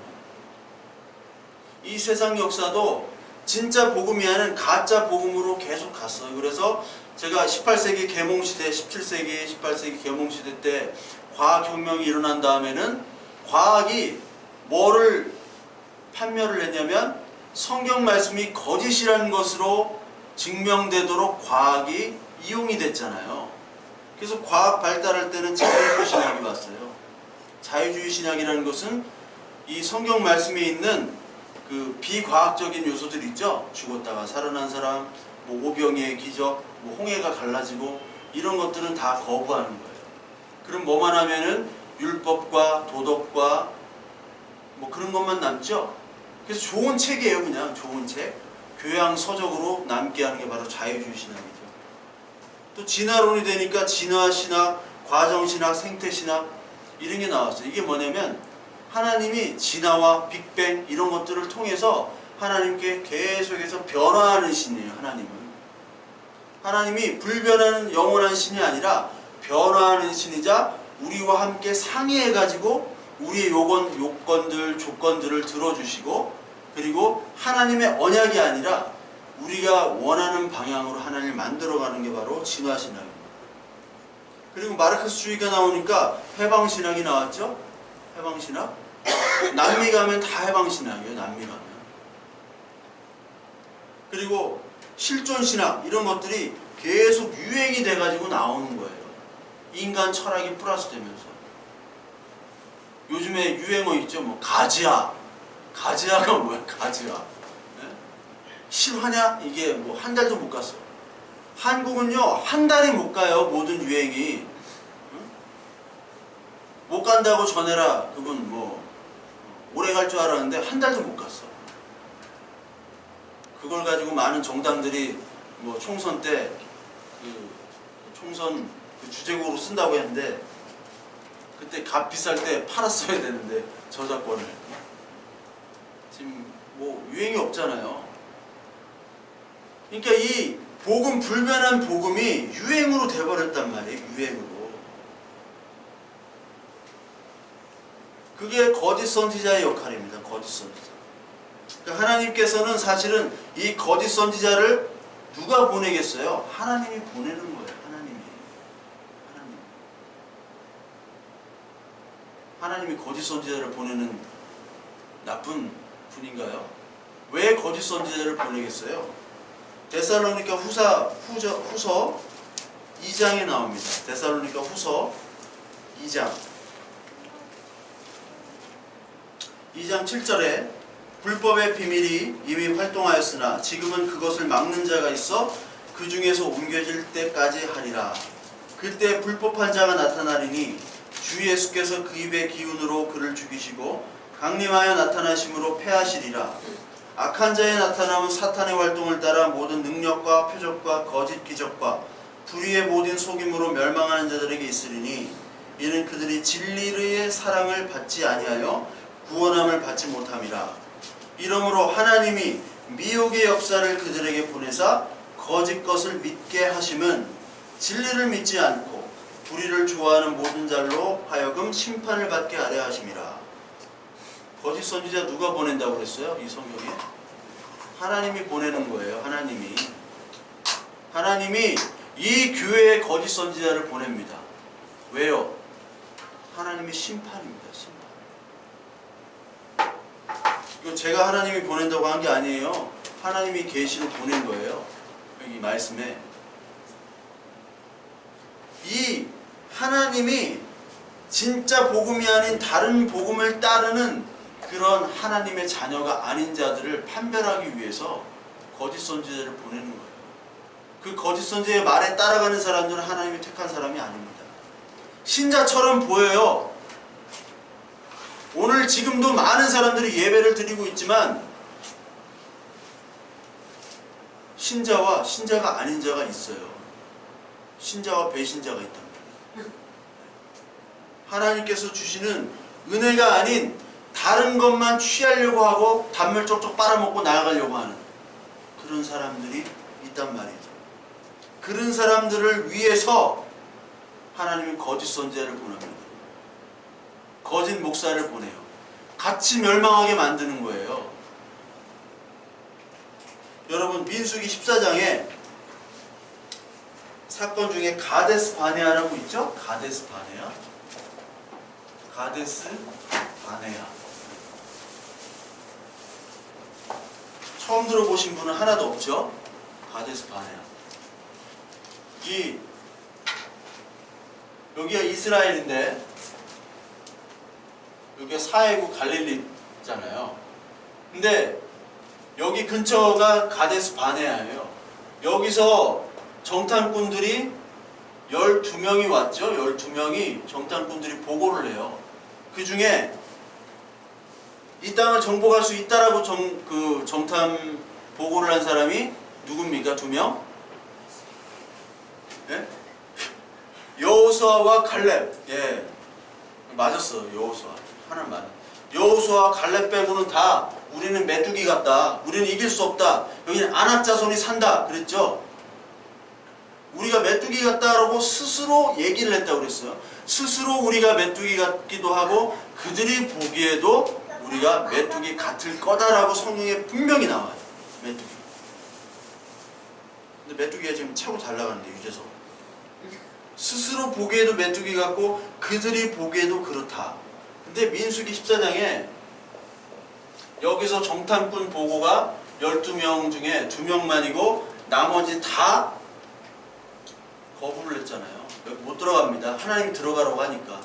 이 세상 역사도 진짜 복음이 아닌 가짜 복음으로 계속 갔어요. 그래서 제가 18세기 계몽시대, 17세기, 18세기 계몽시대 때 과학혁명이 일어난 다음에는 과학이 뭐를 판별을 했냐면 성경 말씀이 거짓이라는 것으로 증명되도록 과학이 이용이 됐잖아요. 그래서 과학 발달할 때는 자유주의 신학이 왔어요. 자유주의 신학이라는 것은 이 성경 말씀에 있는 그 비과학적인 요소들 있죠. 죽었다가 살아난 사람, 뭐 오병이의 기적, 뭐 홍해가 갈라지고 이런 것들은 다 거부하는 거예요. 그럼 뭐만 하면은 율법과 도덕과 뭐 그런 것만 남죠. 그래서 좋은 책이에요. 그냥 좋은 책. 교양 서적으로 남게 하는 게 바로 자유주의 신학이죠. 또 진화론이 되니까 진화신학, 과정신학, 생태신학 이런 게 나왔어요. 이게 뭐냐면 하나님이 진화와 빅뱅 이런 것들을 통해서 하나님께 계속해서 변화하는 신이에요. 하나님이 불변하는 영원한 신이 아니라 변화하는 신이자 우리와 함께 상의해가지고 우리의 요건들, 조건들을 들어주시고, 그리고 하나님의 언약이 아니라 우리가 원하는 방향으로 하나님을 만들어가는 게 바로 진화신학입니다. 그리고 마르크스주의가 나오니까 해방신학이 나왔죠. 해방신학. 남미 가면 다 해방신학이에요. 남미 가면. 그리고 실존신학 이런 것들이 계속 유행이 돼가지고 나오는 거예요. 인간 철학이 플러스되면서. 요즘에 유행어 있죠. 뭐 가지아. 가지아가 뭐야? 가지아. 네? 실화냐? 이게 뭐 한 달도 못 갔어. 한국은요 한 달이 못 가요. 모든 유행이. 응? 못 간다고 전해라. 그분 뭐 오래 갈 줄 알았는데 한 달도 못 갔어. 그걸 가지고 많은 정당들이 뭐 총선 때 그 총선 그 주제곡으로 쓴다고 했는데 그때 값 비쌀 때 팔았어야 되는데 저작권을. 지금 뭐 유행이 없잖아요. 그러니까 이 복음, 불변한 복음이 유행으로 돼버렸단 말이에요. 유행으로. 그게 거짓 선지자의 역할입니다. 거짓 선지자. 그러니까 하나님께서는 사실은 이 거짓 선지자를 누가 보내겠어요? 하나님이 보내는 거예요. 하나님이 거짓 선지자를 보내는 나쁜 분인가요? 왜 거짓 선지자를 보내겠어요? 데살로니가 후서 2장에 나옵니다. 데살로니가 후서 2장 7절에 불법의 비밀이 이미 활동하였으나 지금은 그것을 막는 자가 있어 그 중에서 옮겨질 때까지 하리라. 그때 불법한 자가 나타나리니 주 예수께서 그 입의 기운으로 그를 죽이시고 강림하여 나타나심으로 패하시리라. 악한 자의 나타남은 사탄의 활동을 따라 모든 능력과 표적과 거짓 기적과 불의의 모든 속임으로 멸망하는 자들에게 있으리니 이는 그들이 진리의 사랑을 받지 아니하여 구원함을 받지 못함이라. 이러므로 하나님이 미혹의 역사를 그들에게 보내사 거짓 것을 믿게 하심은 진리를 믿지 않고 불의를 좋아하는 모든 자로 하여금 심판을 받게 하려 하심이라. 거짓 선지자 누가 보낸다고 그랬어요? 이 성경에? 하나님이 보내는 거예요. 하나님이 이 교회에 거짓 선지자를 보냅니다. 왜요? 하나님의 심판입니다. 이거 제가 하나님이 보낸다고 한 게 아니에요. 하나님이 계시로 보낸 거예요. 여기 말씀에 이 하나님이 진짜 복음이 아닌 다른 복음을 따르는 그런 하나님의 자녀가 아닌 자들을 판별하기 위해서 거짓 선지자를 보내는 거예요. 그 거짓 선지자의 말에 따라가는 사람들은 하나님이 택한 사람이 아닙니다. 신자처럼 보여요. 오늘 지금도 많은 사람들이 예배를 드리고 있지만 신자와 신자가 아닌 자가 있어요. 신자와 배신자가 있단 말이에요. 하나님께서 주시는 은혜가 아닌 다른 것만 취하려고 하고 단물 쪽쪽 빨아먹고 나아가려고 하는 그런 사람들이 있단 말이죠. 그런 사람들을 위해서 하나님은 거짓 선지자를 보냅니다. 거짓 목사를 보내요. 같이 멸망하게 만드는 거예요. 여러분 민수기 14장에 사건 중에 가데스 바네아라고 있죠? 가데스 바네아. 처음 들어보신 분은 하나도 없죠? 가데스 바네아. 여기가 이스라엘인데 여기가 사해국 갈릴리잖아요. 근데 여기 근처가 가데스 바네아예요. 여기서 정탐꾼들이 12명이 왔죠. 12명이 정탐꾼들이 보고를 해요. 그 중에 이 땅을 정복할 수 있다라고 정탐 보고를 한 사람이 누굽니까? 2명? 예? 여호수아와 갈렙. 예, 맞았어. 여호수아 하나는 맞아. 여호수아와 갈렙 빼고는 다 우리는 메뚜기 같다. 우리는 이길 수 없다. 여기는 아낙 자손이 산다. 그랬죠. 우리가 메뚜기 같다라고 스스로 얘기를 했다고 그랬어요. 스스로 우리가 메뚜기 같기도 하고 그들이 보기에도 우리가 메뚜기 같을 거다라고 성경에 분명히 나와요. 메뚜기. 근데 메뚜기가 지금 최고 잘 나가는데 유재석. 스스로 보기에도 메뚜기 같고 그들이 보기에도 그렇다. 근데 민수기 14장에 여기서 정탐꾼 보고가 12명 중에 2명만이고 나머지 다 거부를 했잖아요. 여기 못 들어갑니다. 하나님 들어가라고 하니까.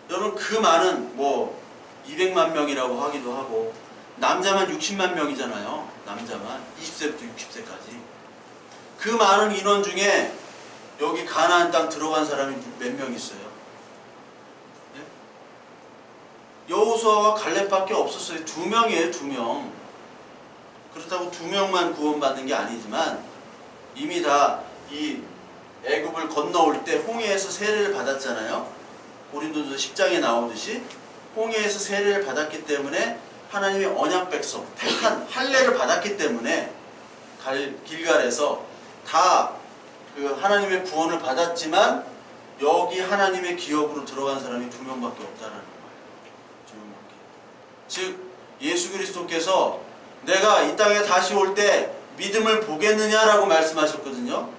여러분 그 많은 200만 명이라고 하기도 하고 남자만 60만 명이잖아요. 남자만 20세부터 60세까지. 그 많은 인원 중에 여기 가나안 땅 들어간 사람이 몇 명 있어요? 네? 여호수아와 갈렙밖에 없었어요. 2명이에요. 2명. 그렇다고 2명만 구원받는 게 아니지만 이미 다 이 애굽을 건너올 때 홍해에서 세례를 받았잖아요. 고린도전서 10장에 나오듯이 홍해에서 세례를 받았기 때문에 하나님의 언약 백성, 택한 할례를 받았기 때문에 길갈에서 다 그 하나님의 구원을 받았지만 여기 하나님의 기업으로 들어간 사람이 2명밖에 없다라는 거예요. 2명밖에. 즉 예수 그리스도께서 내가 이 땅에 다시 올 때 믿음을 보겠느냐라고 말씀하셨거든요.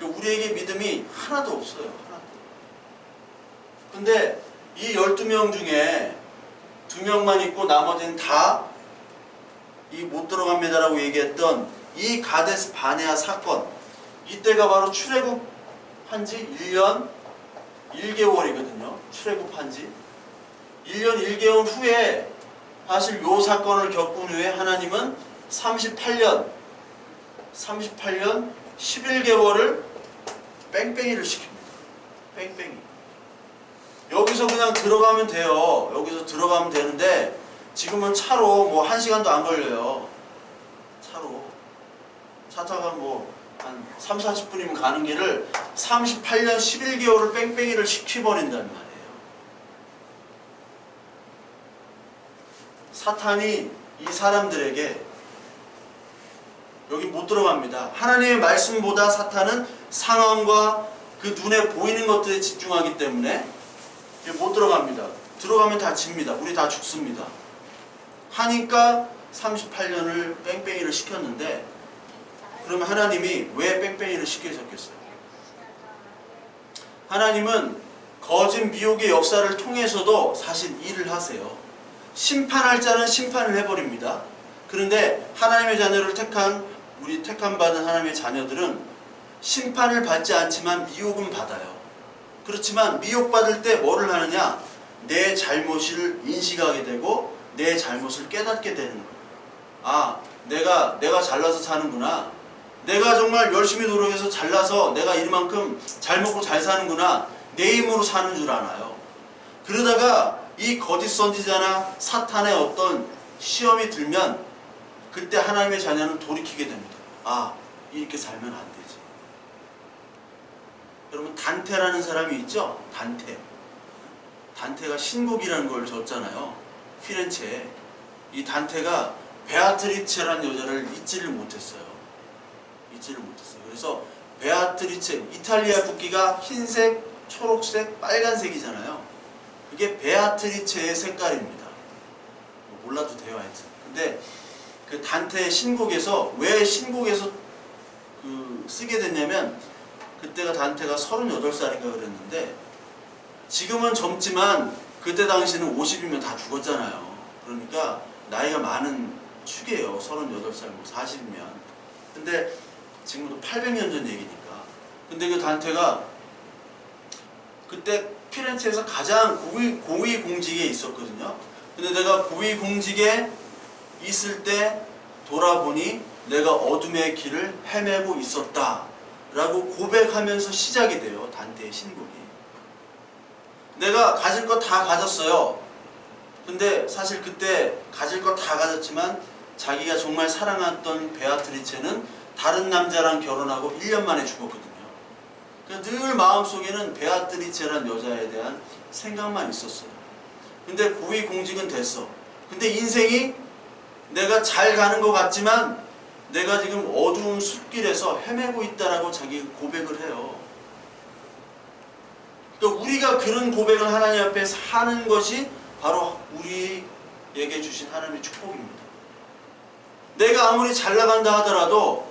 우리에게 믿음이 하나도 없어요. 하나도. 근데 이 12명 중에 2명만 있고 나머지는 다 이 못 들어갑니다라고 얘기했던 이 가데스 바네아 사건, 이때가 바로 출애굽한 지 1년 1개월이거든요. 출애굽한 지 1년 1개월 후에 사실 요 사건을 겪은 후에 하나님은 38년 11개월을 뺑뺑이를 시킵니다. 뺑뺑이. 여기서 그냥 들어가면 돼요. 여기서 들어가면 되는데 지금은 차로 뭐 1시간도 안 걸려요. 차로. 차 타가 뭐 한 3, 40분이면 가는 길을 38년 11개월을 뺑뺑이를 시켜버린단 말이에요. 사탄이 이 사람들에게 여기 못 들어갑니다. 하나님의 말씀보다 사탄은 상황과 그 눈에 보이는 것들에 집중하기 때문에 못 들어갑니다. 들어가면 다칩니다. 우리 다 죽습니다. 하니까 38년을 뺑뺑이를 시켰는데, 그러면 하나님이 왜 뺑뺑이를 시키셨겠어요? 하나님은 거짓 미혹의 역사를 통해서도 사실 일을 하세요. 심판할 자는 심판을 해버립니다. 그런데 하나님의 자녀를 우리 택함받은 하나님의 자녀들은 심판을 받지 않지만 미혹은 받아요. 그렇지만 미혹받을 때 뭐를 하느냐? 내 잘못을 인식하게 되고 내 잘못을 깨닫게 되는 거예요. 아, 내가 잘나서 사는구나. 내가 정말 열심히 노력해서 잘나서 내가 이만큼 잘 먹고 잘 사는구나. 내 힘으로 사는 줄 아나요. 그러다가 이 거짓 선지자나 사탄의 어떤 시험이 들면 그때 하나님의 자녀는 돌이키게 됩니다. 아, 이렇게 살면 안 되지. 여러분, 단테라는 사람이 있죠? 단테가 신곡이라는 걸 줬잖아요. 피렌체에. 이 단테가 베아트리체라는 여자를 잊지를 못했어요. 그래서 베아트리체, 이탈리아 국기가 흰색, 초록색, 빨간색이잖아요. 그게 베아트리체의 색깔입니다. 몰라도 돼요, 하여튼. 근데 그 단테의 신곡에서 왜 신곡에서 쓰게 됐냐면, 그때가 단테가 38살인가 그랬는데, 지금은 젊지만 그때 당시는 50이면 다 죽었잖아요. 그러니까 나이가 많은 축이에요. 38살, 뭐 40이면. 근데 지금도 800년 전 얘기니까. 근데 그 단테가 그때 피렌체에서 가장 고위 공직에 있었거든요. 근데 내가 고위 공직에 있을 때 돌아보니 내가 어둠의 길을 헤매고 있었다 라고 고백하면서 시작이 돼요. 단테의 신곡이. 내가 가질 거 다 가졌어요. 근데 사실 그때 가질 거 다 가졌지만 자기가 정말 사랑했던 베아트리체는 다른 남자랑 결혼하고 1년 만에 죽었거든요. 늘 마음속에는 베아트리체란 여자에 대한 생각만 있었어요. 근데 고위 공직은 됐어. 근데 인생이 내가 잘 가는 것 같지만 내가 지금 어두운 숲길에서 헤매고 있다라고 자기가 고백을 해요. 그러니까 우리가 그런 고백을 하나님 앞에 하는 것이 바로 우리에게 주신 하나님의 축복입니다. 내가 아무리 잘 나간다 하더라도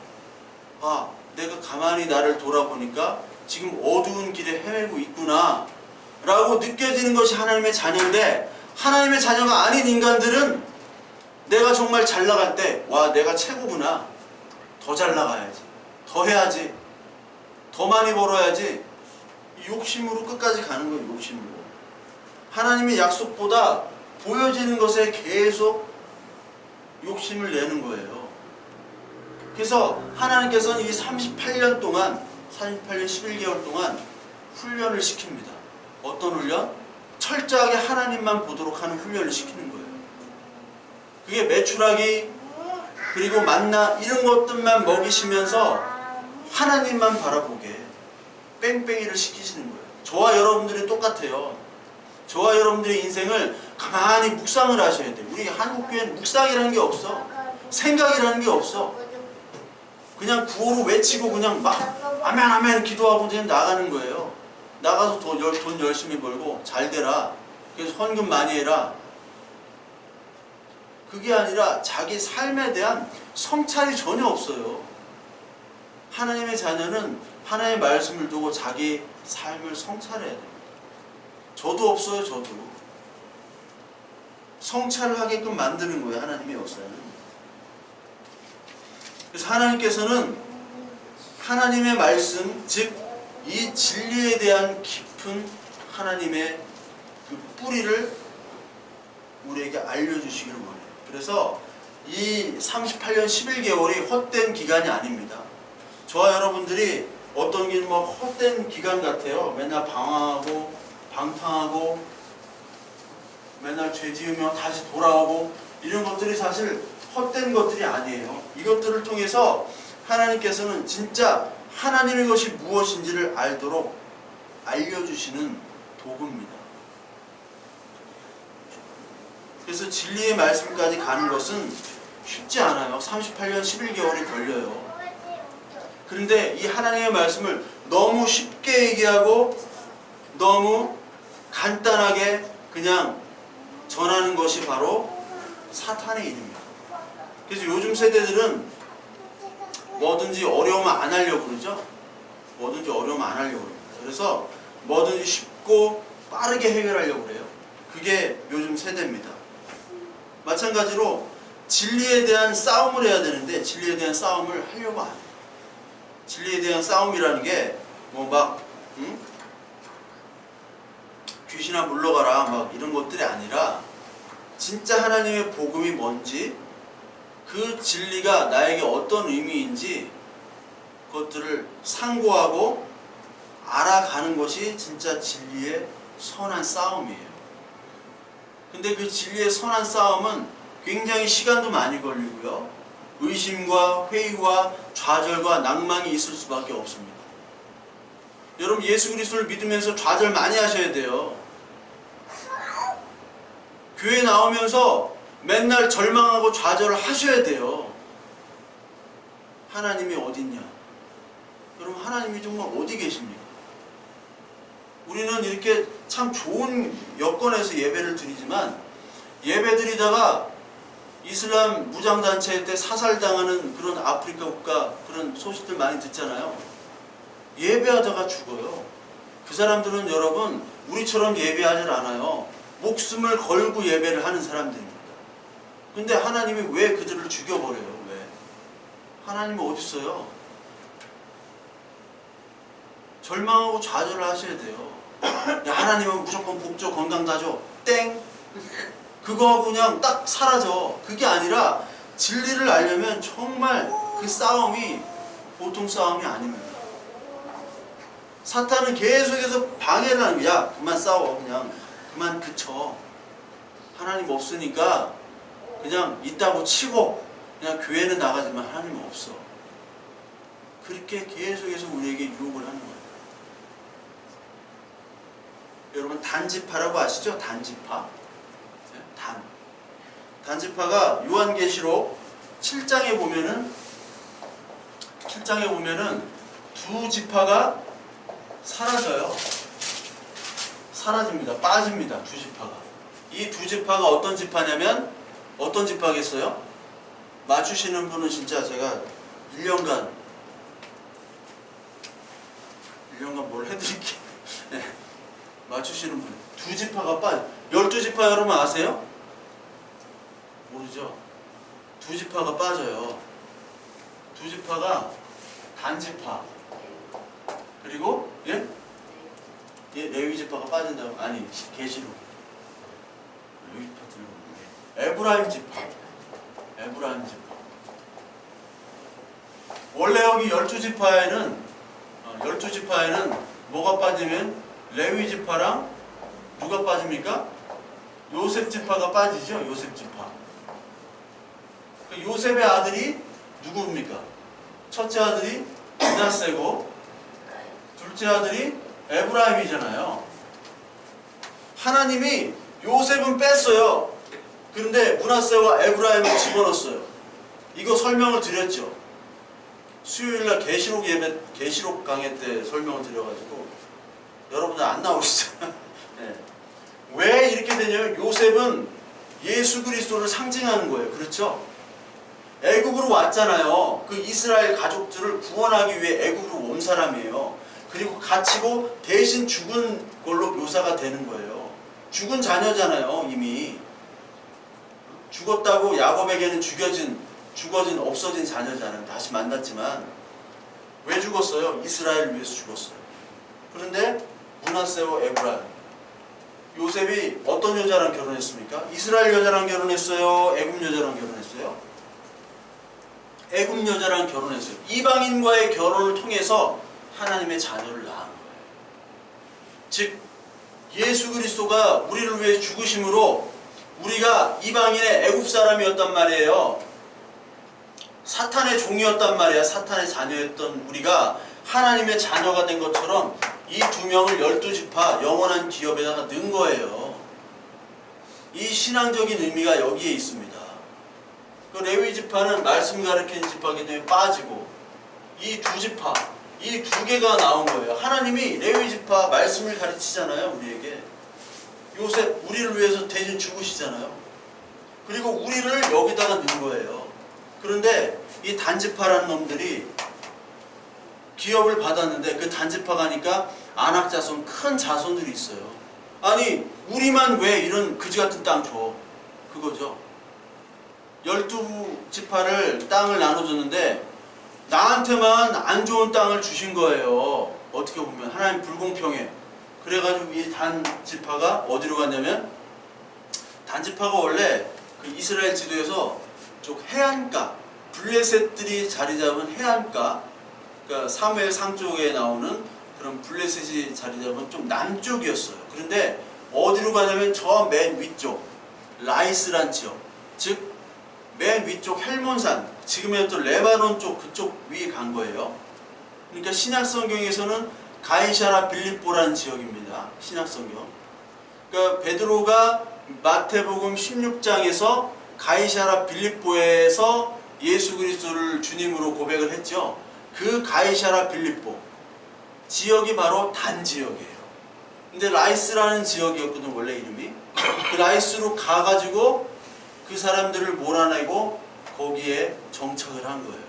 내가 가만히 나를 돌아보니까 지금 어두운 길에 헤매고 있구나 라고 느껴지는 것이 하나님의 자녀인데, 하나님의 자녀가 아닌 인간들은 내가 정말 잘 나갈 때 내가 최고구나, 더 잘 나가야지, 더 해야지, 더 많이 벌어야지, 욕심으로 끝까지 가는 거예요. 욕심으로. 하나님의 약속보다 보여지는 것에 계속 욕심을 내는 거예요. 그래서 하나님께서는 이 38년 11개월 동안 훈련을 시킵니다. 어떤 훈련? 철저하게 하나님만 보도록 하는 훈련을 시키는 거예요. 그게 메추라기 그리고 만나 이런 것들만 먹이시면서 하나님만 바라보게 뺑뺑이를 시키시는 거예요. 저와 여러분들이 똑같아요. 저와 여러분들의 인생을 가만히 묵상을 하셔야 돼요. 우리 한국교회는 묵상이라는 게 없어. 생각이라는 게 없어. 그냥 구호로 외치고 그냥 막 아멘 아멘 기도하고 그냥 나가는 거예요. 나가서 돈 열심히 벌고 잘 되라. 그래서 헌금 많이 해라. 그게 아니라 자기 삶에 대한 성찰이 전혀 없어요. 하나님의 자녀는 하나님의 말씀을 두고 자기 삶을 성찰해야 됩니다. 저도 없어요. 저도. 성찰을 하게끔 만드는 거예요. 하나님의 역사는. 그래서 하나님께서는 하나님의 말씀, 즉 이 진리에 대한 깊은 하나님의 그 뿌리를 우리에게 알려주시기를 원해요. 그래서 이 38년 11개월이 헛된 기간이 아닙니다. 저와 여러분들이 어떤 게 뭐 헛된 기간 같아요. 맨날 방황하고 방탕하고 맨날 죄 지으며 다시 돌아오고 이런 것들이 사실 헛된 것들이 아니에요. 이것들을 통해서 하나님께서는 진짜 하나님의 것이 무엇인지를 알도록 알려주시는 도구입니다. 그래서 진리의 말씀까지 가는 것은 쉽지 않아요. 38년 11개월이 걸려요. 그런데 이 하나님의 말씀을 너무 쉽게 얘기하고 너무 간단하게 그냥 전하는 것이 바로 사탄의 일입니다. 그래서 요즘 세대들은 뭐든지 어려우면 안 하려고 그러죠. 뭐든지 어려우면 안 하려고 그럽니다. 그래서 뭐든지 쉽고 빠르게 해결하려고 그래요. 그게 요즘 세대입니다. 마찬가지로 진리에 대한 싸움을 해야 되는데 진리에 대한 싸움을 하려고 안 해요. 진리에 대한 싸움이라는 게 뭐 막 귀신아 물러가라 막 이런 것들이 아니라 진짜 하나님의 복음이 뭔지 그 진리가 나에게 어떤 의미인지 그것들을 상고하고 알아가는 것이 진짜 진리의 선한 싸움이에요. 근데 그 진리의 선한 싸움은 굉장히 시간도 많이 걸리고요. 의심과 회의와 좌절과 낭망이 있을 수밖에 없습니다. 여러분 예수 그리스도를 믿으면서 좌절 많이 하셔야 돼요. 교회 나오면서 맨날 절망하고 좌절을 하셔야 돼요. 하나님이 어딨냐? 여러분 하나님이 정말 어디 계십니까? 우리는 이렇게 참 좋은 여건에서 예배를 드리지만 예배 드리다가 이슬람 무장단체 때 사살당하는 그런 아프리카 국가 그런 소식들 많이 듣잖아요. 예배하다가 죽어요. 그 사람들은 여러분 우리처럼 예배하지 않아요. 목숨을 걸고 예배를 하는 사람들입니다. 근데 하나님이 왜 그들을 죽여버려요? 왜? 하나님이 어디 있어요? 절망하고 좌절을 하셔야 돼요. 야, 하나님은 무조건 복줘 건강 다 줘. 땡! 그거 그냥 딱 사라져. 그게 아니라 진리를 알려면 정말 그 싸움이 보통 싸움이 아닙니다. 사탄은 계속해서 방해를 하는 거야. 야, 그만 싸워. 그냥 그만 그쳐. 하나님 없으니까 그냥 있다고 치고 그냥 교회는 나가지만 하나님 없어. 그렇게 계속해서 우리에게 유혹을 하는 거예요. 여러분 단지파라고 아시죠? 단지파. 단지파가 요한계시록 7장에 보면은 두 지파가 사라져요. 사라집니다. 빠집니다. 두 지파가. 이 두 지파가 어떤 지파냐면 어떤 지파겠어요? 맞추시는 분은 진짜 제가 1년간 뭘 해드릴게요. 네. 맞추시는 분. 두 지파가 12지파 여러분 아세요? 모르죠? 두 지파가 빠져요. 두 지파가 단지파. 그리고 레위 지파가 빠진다고? 아니, 계시록. 레위 지파 들고 에브라임 지파. 에브라임 지파. 원래 여기 12지파에는 뭐가 빠지면 레위 지파랑 누가 빠집니까? 요셉 지파가 빠지죠. 요셉 지파. 요셉의 아들이 누구입니까? 첫째 아들이 므낫세고 둘째 아들이 에브라임이잖아요. 하나님이 요셉은 뺐어요. 그런데 므낫세와 에브라임을 집어넣었어요. 이거 설명을 드렸죠. 수요일날 계시록 강의 때 설명을 드려가지고 여러분들 안 나오시죠? 네. 왜 이렇게 되냐면 요셉은 예수 그리스도를 상징하는 거예요. 그렇죠? 애굽으로 왔잖아요. 그 이스라엘 가족들을 구원하기 위해 애굽으로 온 사람이에요. 그리고 갇히고 대신 죽은 걸로 묘사가 되는 거예요. 죽은 자녀잖아요. 이미 죽었다고 야곱에게는 죽어진 없어진 자녀잖아요. 다시 만났지만 왜 죽었어요? 이스라엘을 위해서 죽었어요. 그런데 므낫세와 에브라임, 요셉이 어떤 여자랑 결혼했습니까? 이스라엘 여자랑 결혼했어요? 애굽 여자랑 결혼했어요? 애굽 여자랑 결혼했어요. 이방인과의 결혼을 통해서 하나님의 자녀를 낳은 거예요. 즉 예수 그리스도가 우리를 위해 죽으심으로 우리가 이방인의 애굽 사람이었단 말이에요. 사탄의 종이었단 말이야. 사탄의 자녀였던 우리가 하나님의 자녀가 된 것처럼 이 두 명을 12지파 영원한 기업에다가 넣은 거예요. 이 신앙적인 의미가 여기에 있습니다. 그 레위 지파는 말씀 가르치는 지파이기 때문에 빠지고 이 두 지파, 이 두 개가 나온 거예요. 하나님이 레위 지파 말씀을 가르치잖아요. 우리에게. 요셉 우리를 위해서 대신 죽으시잖아요. 그리고 우리를 여기다가 넣은 거예요. 그런데 이 단지파라는 놈들이 기업을 받았는데 그 단지파 가니까 안악자손 큰 자손들이 있어요. 아니 우리만 왜 이런 그지같은 땅 줘? 그거죠. 12지파를 땅을 나눠줬는데 나한테만 안 좋은 땅을 주신 거예요. 어떻게 보면 하나님 불공평해. 그래가지고 이 단지파가 어디로 갔냐면, 단지파가 원래 그 이스라엘 지도에서 쪽 해안가, 블레셋들이 자리 잡은 해안가, 그러니까 사무엘상 쪽에 나오는 그런 블레셋이 자리 잡은 좀 남쪽이었어요. 그런데 어디로 가냐면 저 맨 위쪽 라이스란 지역, 즉 맨 위쪽 헬몬산, 지금의 또 레바논 쪽 그쪽 위에 간 거예요. 그러니까 신약성경에서는 가이사라 빌립보라는 지역입니다. 신약성경. 그러니까 베드로가 마태복음 16장에서 가이사라 빌립보에서 예수 그리스도를 주님으로 고백을 했죠. 그 가이사라 빌립보 지역이 바로 단 지역이에요. 근데 라이스라는 지역이었거든 원래 이름이. 그 라이스로 가가지고 그 사람들을 몰아내고 거기에 정착을 한 거예요.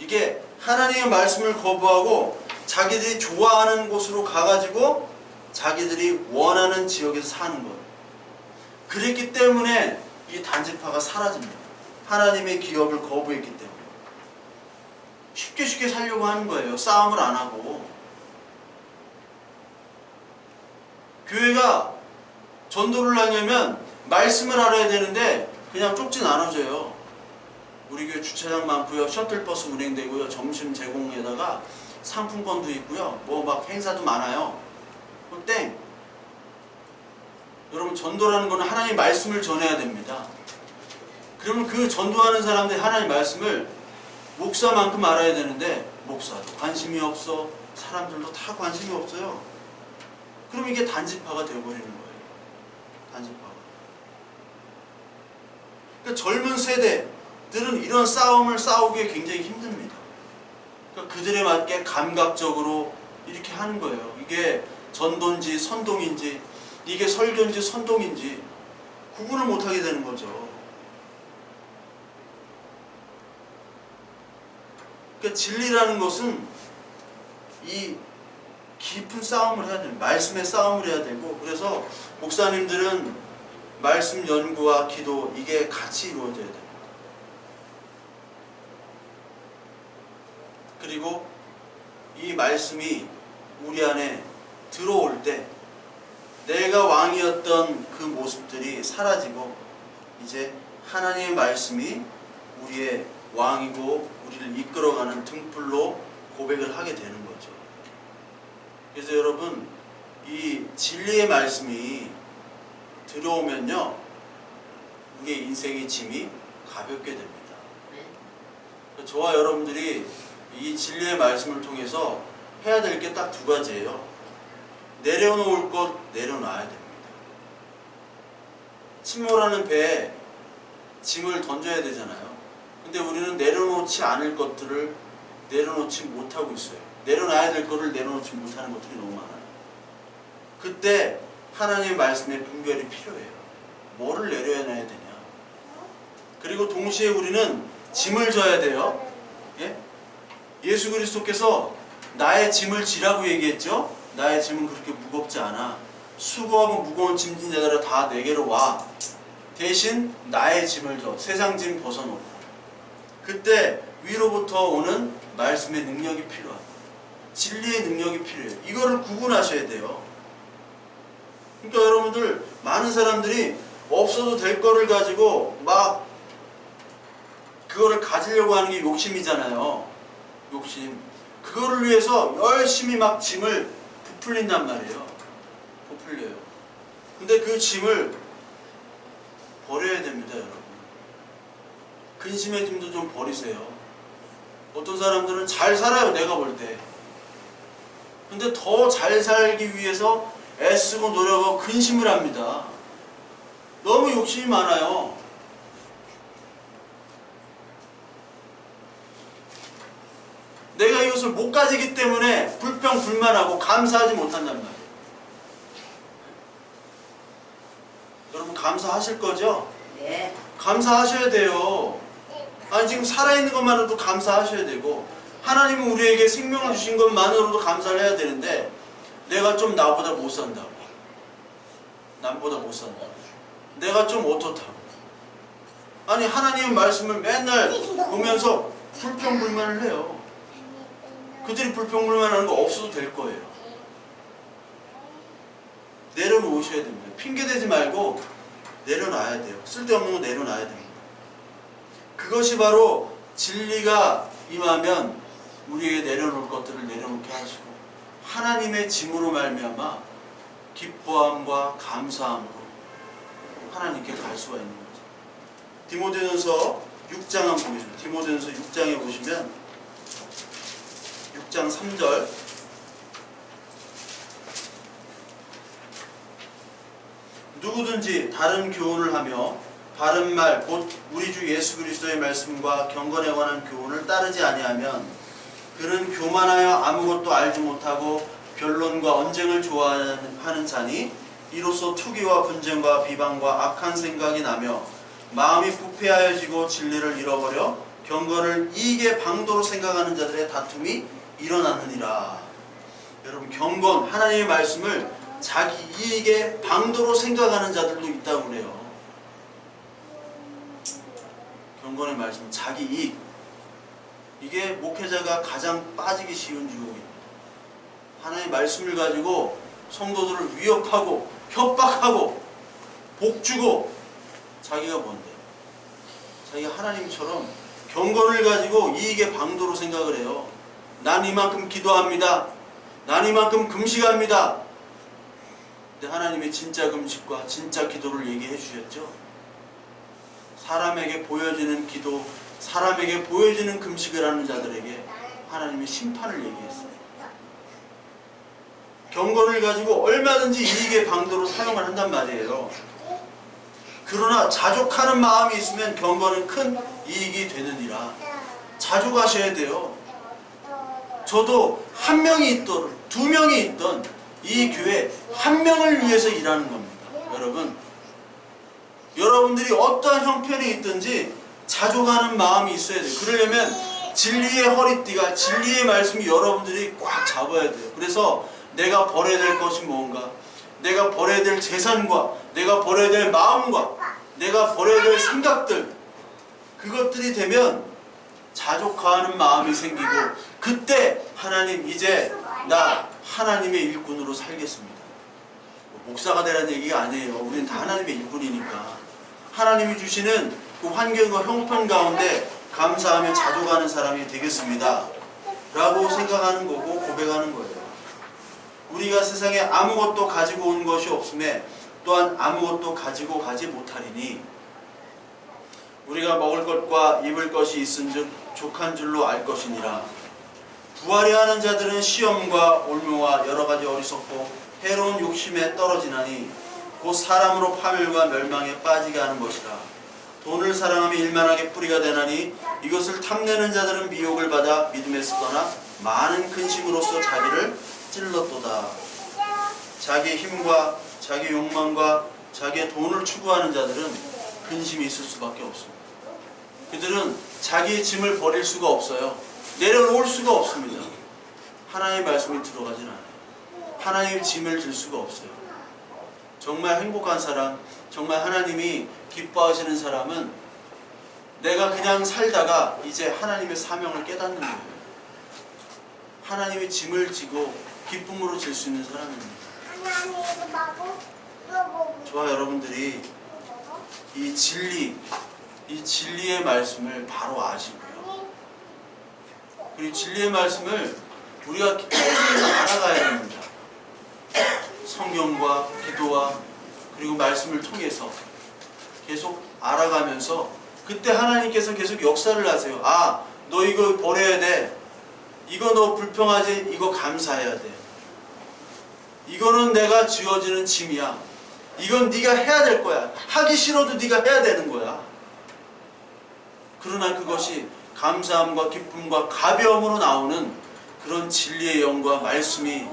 이게 하나님의 말씀을 거부하고 자기들이 좋아하는 곳으로 가가지고 자기들이 원하는 지역에서 사는 거예요. 그랬기 때문에 이 단지파가 사라집니다. 하나님의 기업을 거부했기 때문에. 쉽게 살려고 하는 거예요. 싸움을 안 하고. 교회가 전도를 하려면 말씀을 알아야 되는데 그냥 쪽지 나눠줘요. 우리 교회 주차장 많고요. 셔틀버스 운행되고요. 점심 제공에다가 상품권도 있고요. 뭐 막 행사도 많아요. 그럼 땡. 여러분 전도라는 거는 하나님 말씀을 전해야 됩니다. 그러면 그 전도하는 사람들이 하나님 말씀을 목사만큼 알아야 되는데 목사도 관심이 없어. 사람들도 다 관심이 없어요. 그럼 이게 단지파가 되어버리는 거예요. 단지파가. 그러니까 젊은 세대들은 이런 싸움을 싸우기에 굉장히 힘듭니다. 그러니까 그들에 맞게 감각적으로 이렇게 하는 거예요. 이게 전도인지 선동인지, 이게 설교인지 선동인지 구분을 못하게 되는 거죠. 그러니까 진리라는 것은 이 깊은 싸움을 해야 됩니다. 말씀의 싸움을 해야 되고, 그래서 목사님들은 말씀 연구와 기도 이게 같이 이루어져야 됩니다. 그리고 이 말씀이 우리 안에 들어올 때 내가 왕이었던 그 모습들이 사라지고 이제 하나님의 말씀이 우리의 왕이고 우리를 이끌어가는 등불로 고백을 하게 되는 거죠. 그래서 여러분 이 진리의 말씀이 들어오면요 우리의 인생의 짐이 가볍게 됩니다. 저와 여러분들이 이 진리의 말씀을 통해서 해야 될 게 딱 두 가지예요. 내려놓을 것 내려놔야 됩니다. 침몰하는 배에 짐을 던져야 되잖아요. 근데 우리는 내려놓지 않을 것들을 내려놓지 못하고 있어요. 내려놔야 될 것을 내려놓지 못하는 것들이 너무 많아요. 그때 하나님의 말씀의 분별이 필요해요. 뭐를 내려놔야 되냐. 그리고 동시에 우리는 짐을 져야 돼요. 예? 예수 그리스도께서 나의 짐을 지라고 얘기했죠. 나의 짐은 그렇게 무겁지 않아. 수고하고 무거운 짐진 자들아 다 내게로 와. 대신 나의 짐을 져. 세상 짐 벗어놓고. 그때 위로부터 오는 말씀의 능력이 필요하다. 진리의 능력이 필요해요. 이거를 구분하셔야 돼요. 그러니까 여러분들 많은 사람들이 없어도 될 거를 가지고 막 그거를 가지려고 하는 게 욕심이잖아요. 욕심. 그거를 위해서 열심히 막 짐을 부풀린단 말이에요. 부풀려요. 근데 그 짐을 버려야 됩니다, 여러분. 근심의 짐도 좀 버리세요. 어떤 사람들은 잘 살아요, 내가 볼 때. 근데 더 잘 살기 위해서 애쓰고 노력하고 근심을 합니다. 너무 욕심이 많아요. 내가 이것을 못 가지기 때문에 불평불만하고 감사하지 못한단 말이에요. 여러분 감사하실 거죠? 네. 감사하셔야 돼요. 아니 지금 살아있는 것만으로도 감사하셔야 되고 하나님은 우리에게 생명을 주신 것만으로도 감사를 해야 되는데 내가 좀 나보다 못 산다고, 남보다 못 산다고, 내가 좀 어떻다고. 아니 하나님의 말씀을 맨날 보면서 불평불만을 해요. 그들이 불평불만하는 거 없어도 될 거예요. 내려놓으셔야 됩니다. 핑계대지 말고 내려놔야 돼요. 쓸데없는 거 내려놔야 됩니다. 그것이 바로 진리가 임하면 우리에게 내려놓을 것들을 내려놓게 하시고 하나님의 짐으로 말미암아 기뻐함과 감사함으로 하나님께 갈 수가 있는 거죠. 디모데전서 6장 한번 보겠습니다. 디모데전서 6장에 보시면 6장 3절 누구든지 다른 교훈을 하며 바른 말 곧 우리 주 예수 그리스도의 말씀과 경건에 관한 교훈을 따르지 아니하면 그는 교만하여 아무것도 알지 못하고 변론과 언쟁을 좋아하는 자니 이로써 투기와 분쟁과 비방과 악한 생각이 나며 마음이 부패하여지고 진리를 잃어버려 경건을 이익의 방도로 생각하는 자들의 다툼이 일어나느니라. 여러분 경건 하나님의 말씀을 자기 이익의 방도로 생각하는 자들도 있다고 그래요. 경건의 말씀 자기 이익, 이게 목회자가 가장 빠지기 쉬운 유혹입니다. 하나님의 말씀을 가지고 성도들을 위협하고 협박하고 복주고 자기가 뭔데? 자기가 하나님처럼 경건을 가지고 이익의 방도로 생각을 해요. 난 이만큼 기도합니다. 난 이만큼 금식합니다. 근데 하나님의 진짜 금식과 진짜 기도를 얘기해 주셨죠. 사람에게 보여지는 기도, 사람에게 보여지는 금식을 하는 자들에게 하나님의 심판을 얘기했어요. 경건을 가지고 얼마든지 이익의 방도로 사용을 한단 말이에요. 그러나 자족하는 마음이 있으면 경건은 큰 이익이 되느니라. 자족하셔야 돼요. 저도 한 명이 있던, 두 명이 있던 이 교회 한 명을 위해서 일하는 겁니다. 여러분들이 어떠한 형편이 있든지 자족하는 마음이 있어야 돼요. 그러려면 진리의 허리띠가, 진리의 말씀이 여러분들이 꽉 잡아야 돼요. 그래서 내가 버려야 될 것이 뭔가, 내가 버려야 될 재산과 내가 버려야 될 마음과 내가 버려야 될 생각들, 그것들이 되면 자족하는 마음이 생기고 그때 하나님 이제 나 하나님의 일꾼으로 살겠습니다. 목사가 되라는 얘기가 아니에요. 우리는 다 하나님의 일꾼이니까 하나님이 주시는 그 환경과 형편 가운데 감사하며 자족하는 사람이 되겠습니다 라고 생각하는 거고 고백하는 거예요. 우리가 세상에 아무것도 가지고 온 것이 없음에 또한 아무것도 가지고 가지 못하리니 우리가 먹을 것과 입을 것이 있은즉 족한 줄로 알 것이니라. 부하려 하는 자들은 시험과 올무와 여러가지 어리석고 해로운 욕심에 떨어지나니 곧 사람으로 파멸과 멸망에 빠지게 하는 것이라. 돈을 사랑하며 일만하게 뿌리가 되나니 이것을 탐내는 자들은 미혹을 받아 믿음에서 떠나 많은 근심으로써 자기를 찔렀도다. 자기 힘과 자기 욕망과 자기의 돈을 추구하는 자들은 근심이 있을 수밖에 없습니다. 그들은 자기의 짐을 버릴 수가 없어요. 내려놓을 수가 없습니다. 하나님의 말씀이 들어가진 않아요. 하나님의 짐을 질 수가 없어요. 정말 행복한 사람, 정말 하나님이 기뻐하시는 사람은 내가 그냥 살다가 이제 하나님의 사명을 깨닫는 거예요. 하나님의 짐을 지고 기쁨으로 질 수 있는 사람입니다. 저와 여러분들이 이 진리의 말씀을 바로 아시고요. 그리고 진리의 말씀을 우리가 계속 알아가야 됩니다. 성경과 기도와 그리고 말씀을 통해서 계속 알아가면서 그때 하나님께서 계속 역사를 하세요. 아, 너 이거 버려야 돼. 이거 너 불평하지? 이거 감사해야 돼. 이거는 내가 쥐어지는 짐이야. 이건 네가 해야 될 거야. 하기 싫어도 네가 해야 되는 거야. 그러나 그것이 감사함과 기쁨과 가벼움으로 나오는 그런 진리의 영과 말씀이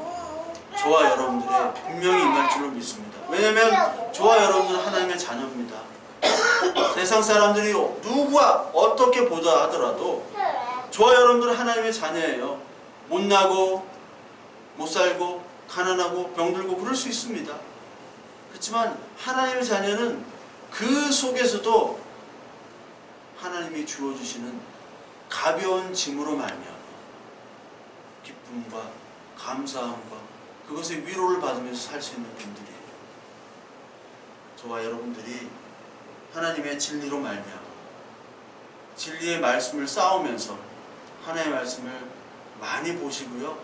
저와 여러분들의 분명히 임할 줄로 믿습니다. 왜냐하면 저와 여러분들은 하나님의 자녀입니다. 세상 사람들이 누구와 어떻게 보자 하더라도 저와 여러분들은 하나님의 자녀예요. 못나고 못살고 가난하고 병들고 그럴 수 있습니다. 그렇지만 하나님의 자녀는 그 속에서도 하나님이 주어주시는 가벼운 짐으로 말미암아 기쁨과 감사함과 그것의 위로를 받으면서 살 수 있는 분들이에요. 저와 여러분들이 하나님의 진리로 말미암아 진리의 말씀을 쌓으면서 하나님의 말씀을 많이 보시고요.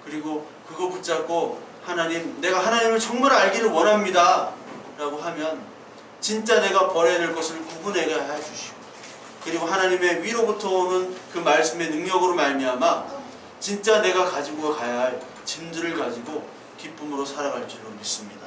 그리고 그거 붙잡고 하나님, 내가 하나님을 정말 알기를 원합니다 라고 하면 진짜 내가 버려야 될 것을 구분하게 해주시고 그리고 하나님의 위로부터 오는 그 말씀의 능력으로 말미암아 진짜 내가 가지고 가야 할 짐들을 가지고 기쁨으로 살아갈 줄로 믿습니다.